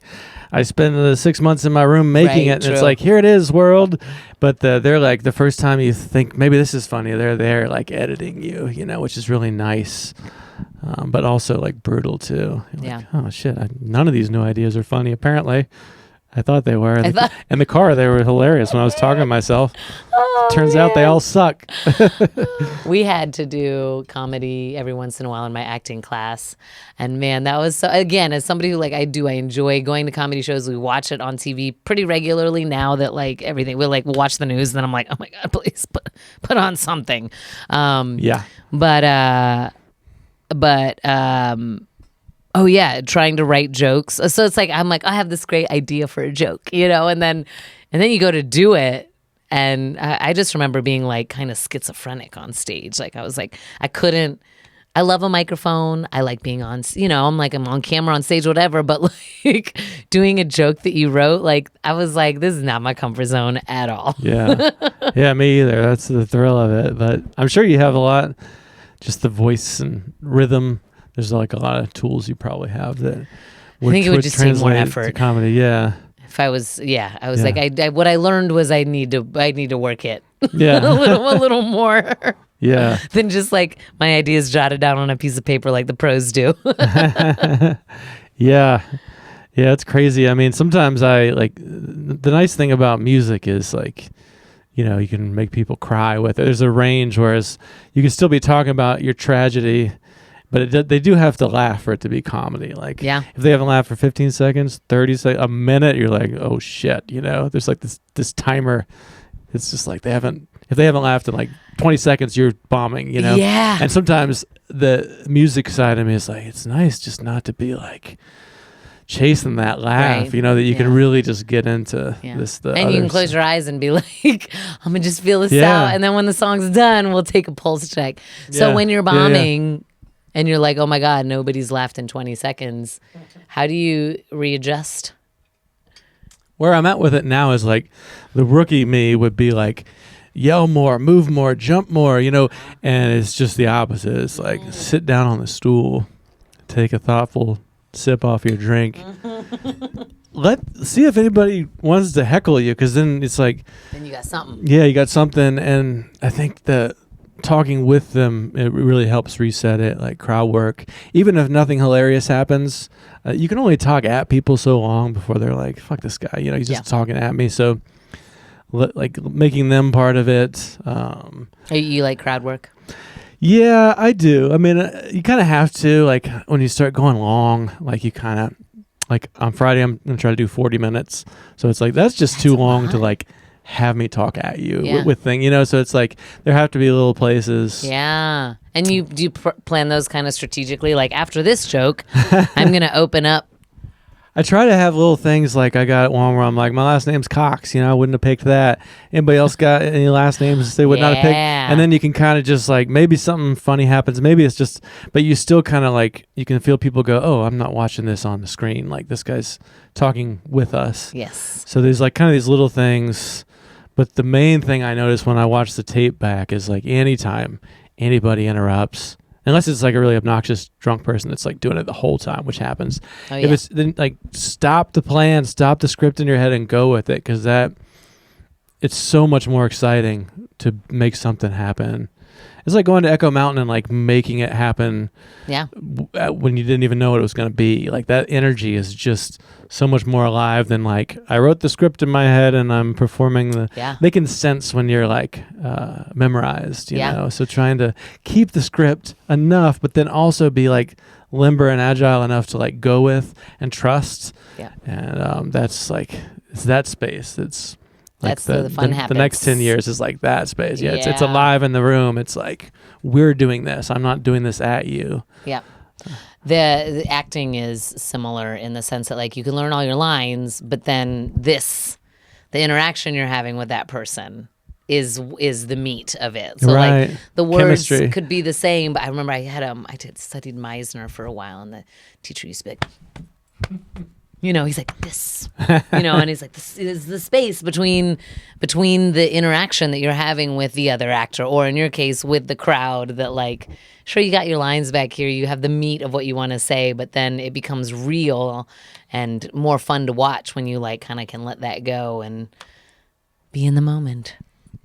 I spent 6 months in my room making Right, it, and it's true. like, here it is, world. But they're like, the first time you think, maybe this is funny, they're there like editing you, you know, which is really nice. But also like brutal too. You're Yeah. like, oh shit, none of these new ideas are funny, apparently. I thought they were. In the car, they were hilarious when I was talking to myself. Oh, Turns out they all suck. We had to do comedy every once in a while in my acting class. And man, that was so, again, as somebody who like I enjoy going to comedy shows. We watch it on TV pretty regularly now that like everything, we'll watch the news and then I'm like, oh my God, please put on something. Yeah. Oh yeah, trying to write jokes. So it's like I'm like I have this great idea for a joke, you know, and then you go to do it, and I just remember being like kind of schizophrenic on stage. Like I was like I couldn't. I love a microphone. I like being on, you know, I'm on camera on stage, whatever. But like doing a joke that you wrote, like I was like, this is not my comfort zone at all. Yeah. Yeah, me either. That's the thrill of it. But I'm sure you have a lot, just the voice and rhythm. There's like a lot of tools you probably have that think it would just take more translate effort. to comedy. Yeah. If I was, I was like, I what I learned was I need to work it Yeah. a little more Yeah. than just like my ideas jotted down on a piece of paper like the pros do. Yeah. Yeah, it's crazy. I mean, sometimes I like the nice thing about music is like, you know, you can make people cry with it. There's a range, whereas you can still be talking about your tragedy, but they do have to laugh for it to be comedy. Like, Yeah. if they haven't laughed for 15 seconds, 30 seconds, a minute, you're like, oh shit, you know. There's like this timer. It's just like if they haven't laughed in like 20 seconds, you're bombing, you know. Yeah. And sometimes the music side of me is like, it's nice just not to be like chasing that laugh, Right. you know, that you can Yeah. really just get into Yeah. this. And you can close your eyes and be like, I'm gonna just feel this Yeah. out, and then when the song's done, we'll take a pulse check. So Yeah. when you're Yeah, yeah. bombing and you're like, oh my God, nobody's laughed in 20 seconds, how do you readjust? Where I'm at with it now is like the rookie me would be like, yell more, move more, jump more, you know, and it's just the opposite. It's like sit down on the stool, take a thoughtful sip off your drink. See if anybody wants to heckle you, because then it's like, Then you got something. yeah, you got something. And I think that talking with them, it really helps reset it, like crowd work. Even if nothing hilarious happens, you can only talk at people so long before they're like, fuck this guy, you know, he's just talking at me. So like making them part of it. You like crowd work? Yeah, I do. I mean, you kind of have to, like when you start going long, like you kind of, like on Friday, I'm going to try to do 40 minutes. So it's like, that's too long to like have me talk at you with thing, you know? So it's like, there have to be little places. Yeah. And do you plan those kind of strategically? Like after this joke, I'm going to open up. I try to have little things, like I got one where I'm like, my last name's Cox, you know, I wouldn't have picked that. Anybody else got any last names they would not have picked? And then you can kind of just like, maybe something funny happens. Maybe it's just, but you still kind of like, you can feel people go, oh, I'm not watching this on the screen. Like this guy's talking with us. Yes. So there's like kind of these little things. But the main thing I notice when I watch the tape back is like anytime anybody interrupts, unless it's like a really obnoxious drunk person that's like doing it the whole time, which happens. Oh, yeah. If it's then like stop the plan, stop the script in your head and go with it, because it's so much more exciting to make something happen. It's like going to Echo Mountain and like making it happen. Yeah. When you didn't even know what it was going to be. Like that energy is just so much more alive than like I wrote the script in my head and I'm performing they can sense when you're like memorized, you know. So trying to keep the script enough, but then also be like limber and agile enough to like go with and trust. Yeah. And that's like, it's that space. It's Like That's the fun happens. The next 10 years is like that space. Yeah, it's Yeah. alive in the room. It's like, we're doing this. I'm not doing this at you. Yeah. The acting is similar in the sense that like you can learn all your lines, but then the interaction you're having with that person is the meat of it. So Right. like the words Chemistry. could be the same, but I remember I studied Meisner for a while, and the teacher used to be like, he's like this, and he's like, this is the space between the interaction that you're having with the other actor, or in your case with the crowd, that like, sure, you got your lines back here, you have the meat of what you want to say, but then it becomes real and more fun to watch when you like kind of can let that go and be in the moment.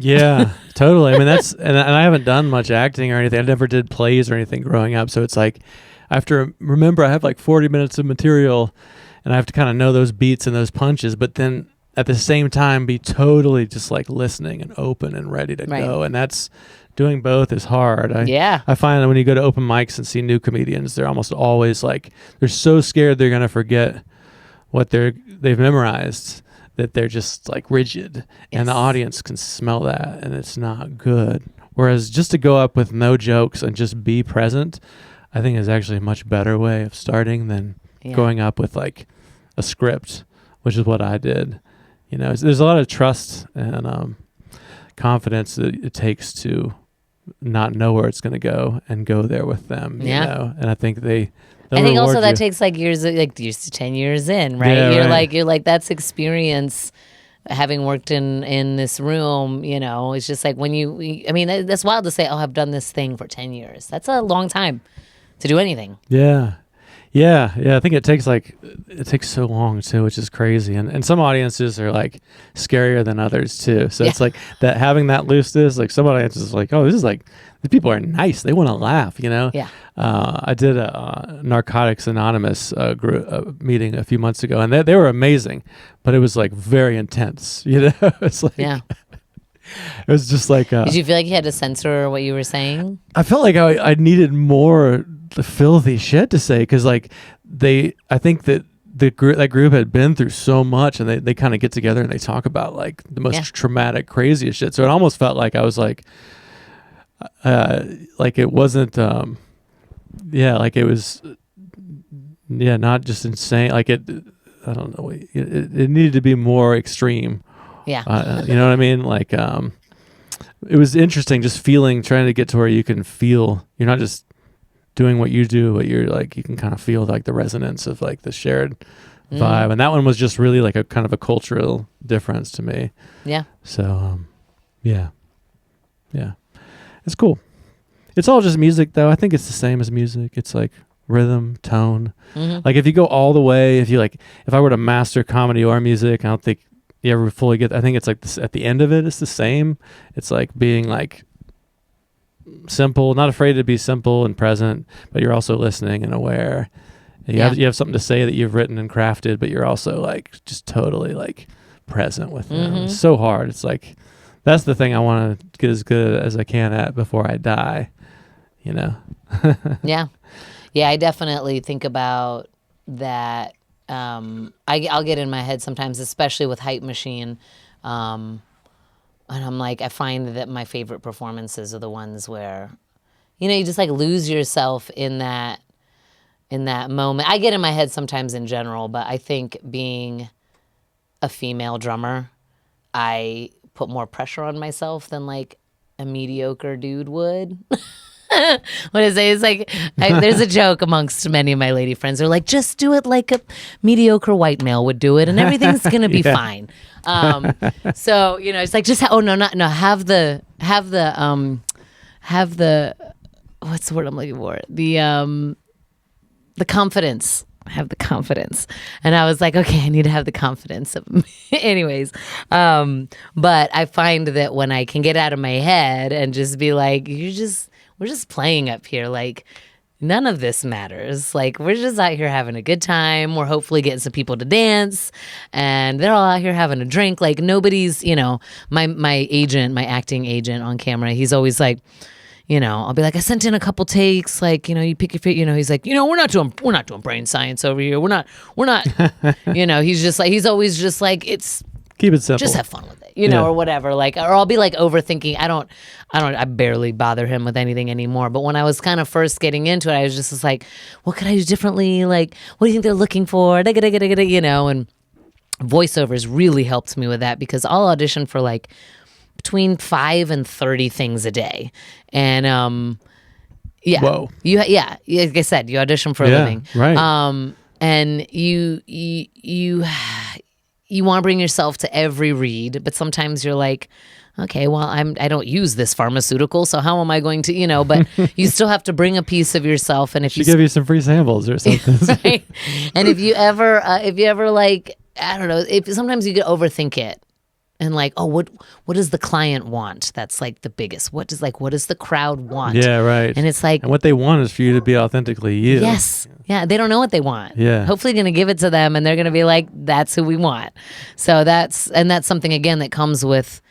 Yeah, totally. I mean, and I haven't done much acting or anything. I never did plays or anything growing up. So it's like, I have to remember I have like 40 minutes of material, and I have to kind of know those beats and those punches, but then at the same time be totally just like listening and open and ready to go. And that's doing both is hard. I find that when you go to open mics and see new comedians, they're almost always like, they're so scared they're going to forget what they've memorized, that they're just like rigid, and the audience can smell that, and it's not good. Whereas just to go up with no jokes and just be present, I think is actually a much better way of starting than going up with like a script, which is what I did. There's a lot of trust and confidence that it takes to not know where it's going to go and go there with them. And I think I think also that takes like years, like 10 years in, right? Yeah, you're like that's experience. Having worked in this room, it's just like that's wild to say, oh, I've done this thing for 10 years. That's a long time to do anything. Yeah. I think it takes so long too, which is crazy. And some audiences are like scarier than others too. So it's like that, having that looseness, like some audiences is like, oh, this is like, the people are nice. They want to laugh, Yeah. I did a Narcotics Anonymous group meeting a few months ago, and they were amazing, but it was like very intense, It's like, yeah. It was just like, did you feel like you had to censor what you were saying? I felt like I needed more the filthy shit to say, because like I think that that group had been through so much, and they kind of get together and they talk about like the most traumatic, craziest shit. So it almost felt like I was like it wasn't like it was not just insane, like it, I don't know, it needed to be more extreme. You know what I mean? Like it was interesting just trying to get to where you can feel, you're not just doing what you do, but you're like, you can kind of feel like the resonance of like the shared vibe. And that one was just really like a kind of a cultural difference to me. Yeah. So yeah. It's cool. It's all just music though. I think it's the same as music. It's like rhythm, tone. Like if you go all the way, if I were to master comedy or music, I don't think you ever fully get, I think it's like this, at the end of it, it's the same. It's like being like simple, not afraid to be simple and present, but you're also listening and aware. And you have something to say that you've written and crafted, but you're also like just totally like present with them. It's so hard. It's like, that's the thing I want to get as good as I can at before I die, Yeah, I definitely think about that. I'll get in my head sometimes, especially with Hype Machine. And I'm like, I find that my favorite performances are the ones where, you just like lose yourself in that moment. I get in my head sometimes in general, but I think being a female drummer, I put more pressure on myself than like a mediocre dude would. What is it? It's like, there's a joke amongst many of my lady friends. They're like, just do it like a mediocre white male would do it, and everything's gonna be fine. So it's like, just have the what's the word I'm looking for? The confidence. Have the confidence. And I was like, okay, I need to have the confidence. Anyways, but I find that when I can get out of my head and just be like, we're just playing up here, like none of this matters. Like we're just out here having a good time. We're hopefully getting some people to dance, and they're all out here having a drink. Like nobody's, my agent, my acting agent on camera, he's always like, I'll be like, I sent in a couple takes, like, you pick your fit, he's like, we're not doing brain science over here. We're not, he's just like, he's always just like, keep it simple. Just have fun with it. Yeah. or whatever. Like, or I'll be like overthinking. I barely bother him with anything anymore. But when I was kind of first getting into it, I was just like, what could I do differently? Like, what do you think they're looking for? And voiceovers really helped me with that because I'll audition for like between 5 and 30 things a day. And, yeah. Whoa. Like I said, you audition for a living. Right. And you want to bring yourself to every read, but sometimes you're like, okay, well, I don't use this pharmaceutical, so how am I going to, but you still have to bring a piece of yourself. And if Should give you some free samples or something. right? And if you ever like, I don't know, if sometimes you could overthink it. And like, oh, what does the client want? That's like the biggest. What does the crowd want? Yeah, right. And it's like, and what they want is for you to be authentically you. yes, yeah. They don't know what they want. Yeah. Hopefully, going to give it to them, and they're going to be like, "That's who we want." So that's something again that comes with,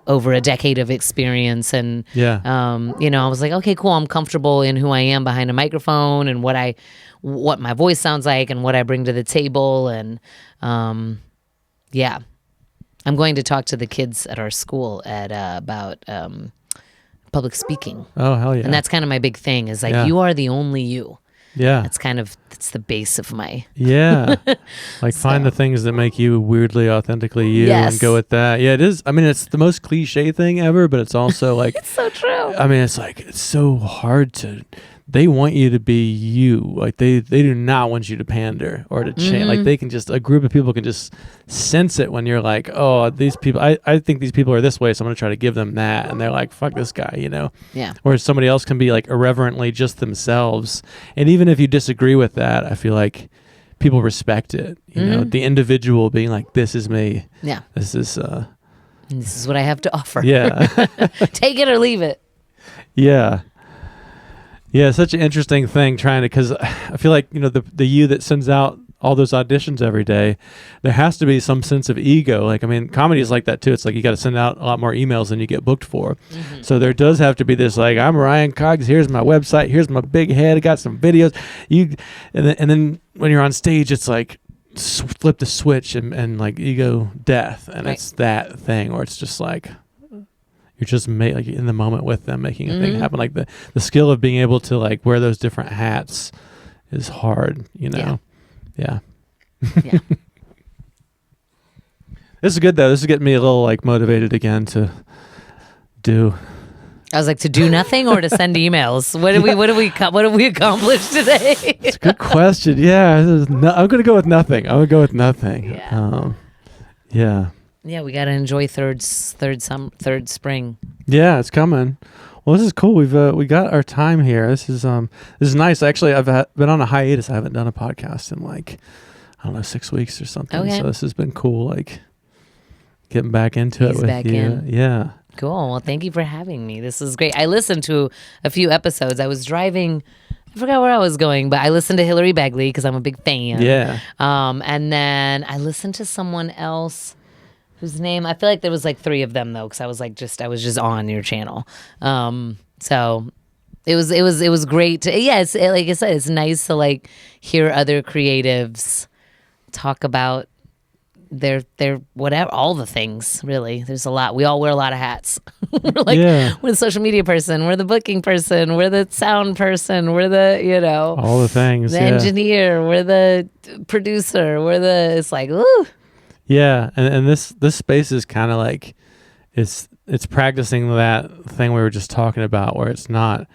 over a decade of experience. And Yeah. I was like, okay, cool. I'm comfortable in who I am behind a microphone and what my voice sounds like and what I bring to the table. And yeah. I'm going to talk to the kids at our school about public speaking. Oh, hell yeah. And that's kind of my big thing is like, Yeah. you are the only you. Yeah. That's the base of my. Yeah. Like find the things that make you weirdly authentically you Yes. and go with that. Yeah, it is. I mean, it's the most cliche thing ever, but it's also like, It's so true. I mean, it's like, it's so hard they want you to be you. Like they do not want you to pander or to change. Like they can a group of people can just sense it when you're like, oh, these people, I think these people are this way, so I'm going to try to give them that. And they're like, fuck this guy, Yeah. Whereas somebody else can be like irreverently just themselves. And even if you disagree with that, I feel like people respect it. The individual being like, this is me. Yeah. This is what I have to offer. yeah. Take it or leave it. Yeah. Yeah, such an interesting thing because I feel like, the you that sends out all those auditions every day, there has to be some sense of ego. Like, I mean, comedy is like that too. It's like you got to send out a lot more emails than you get booked for. Mm-hmm. So there does have to be this like, I'm Ryan Cox, here's my website, here's my big head, I got some videos. And then when you're on stage, it's like flip the switch and like ego death. And It's that thing where it's just like, you're just like in the moment with them, making a thing happen. Like the skill of being able to like wear those different hats is hard, Yeah. Yeah. This is good though. This is getting me a little like motivated again to do. I was like, to do nothing or to send emails. What have we accomplished today? It's a good question. Yeah, I'm gonna go with nothing. Yeah. Yeah. Yeah, we got to enjoy third spring. Yeah, it's coming. Well, this is cool. We got our time here. This is nice. Actually, I've been on a hiatus. I haven't done a podcast in like, I don't know, 6 weeks or something. Okay. So this has been cool. Like getting back into it with back you. in. Yeah. Cool. Well, thank you for having me. This is great. I listened to a few episodes. I was driving. I forgot where I was going, but I listened to Hillary Bagley because I'm a big fan. Yeah. And then I listened to someone else. Whose name? I feel like there was like 3 of them though, because I was just on your channel. So it was great. It's like I said, it's nice to like hear other creatives talk about their whatever, all the things. Really, there's a lot. We all wear a lot of hats. We're like, we're the social media person, we're the booking person, we're the sound person, we're the all the things. the engineer, we're the producer, it's like ooh. Yeah, and this space is kind of like it's practicing that thing we were just talking about, where it's not.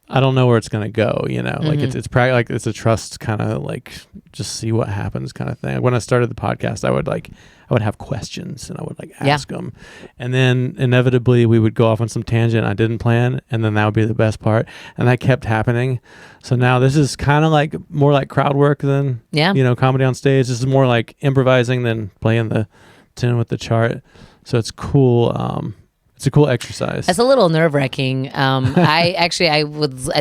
I don't know where it's gonna go, Like like it's a trust kind of like just see what happens kind of thing. When I started the podcast, I would have questions and I would like ask them, and then inevitably we would go off on some tangent I didn't plan, and then that would be the best part, and that kept happening. So now this is kind of like more like crowd work than comedy on stage. This is more like improvising than playing the tune with the chart. So it's cool. It's a cool exercise. It's a little nerve-wracking. I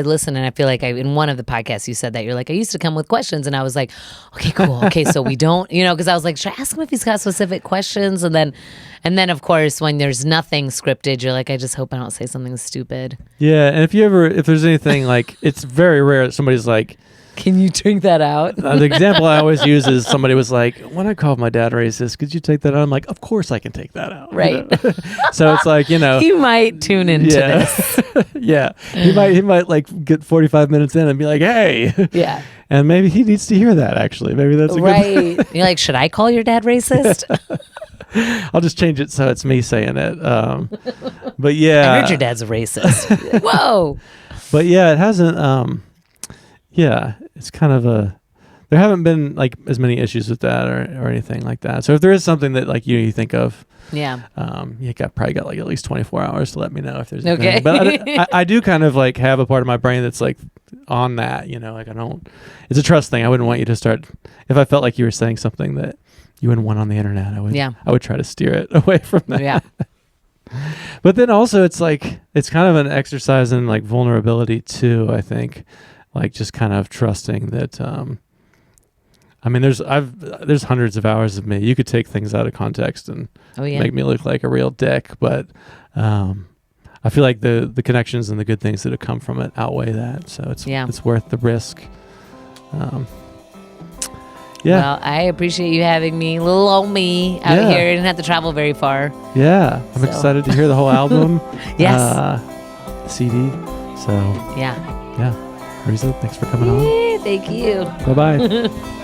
listened, and I feel like in one of the podcasts you said that you're like, I used to come with questions, and I was like, okay, cool. Okay, so we don't, because I was like, should I ask him if he's got specific questions? And then of course when there's nothing scripted, you're like, I just hope I don't say something stupid. Yeah, and if there's anything like, it's very rare that somebody's like, Can you drink that out? The example I always use is somebody was like, when I called my dad racist, could you take that out? I'm like, of course I can take that out. Right. So it's like, you know. He might tune into this. Yeah. He might like get 45 minutes in and be like, hey. Yeah. And maybe he needs to hear that, actually. Maybe that's a right. You're like, should I call your dad racist? I'll just change it so it's me saying it. But yeah. I heard your dad's a racist. Whoa. But yeah, it hasn't. Yeah, it's kind of there haven't been like as many issues with that or anything like that. So if there is something that like you think of, yeah, you probably got like at least 24 hours to let me know if there's okay. anything. But I do kind of like have a part of my brain that's like on that, you know, like it's a trust thing. I wouldn't want you to start, if I felt like you were saying something that you wouldn't want on the internet, I would try to steer it away from that. Yeah. But then also it's like, it's kind of an exercise in like vulnerability too, I think. Like just kind of trusting that, I mean, there's hundreds of hours of me. You could take things out of context and make me look like a real dick, but I feel like the connections and the good things that have come from it outweigh that. So it's worth the risk. Well, I appreciate you having me, little old me, out here. I didn't have to travel very far. Yeah, I'm excited to hear the whole album. Yes. CD. So yeah. Marisa, thanks for coming on. Thank you. Bye-bye.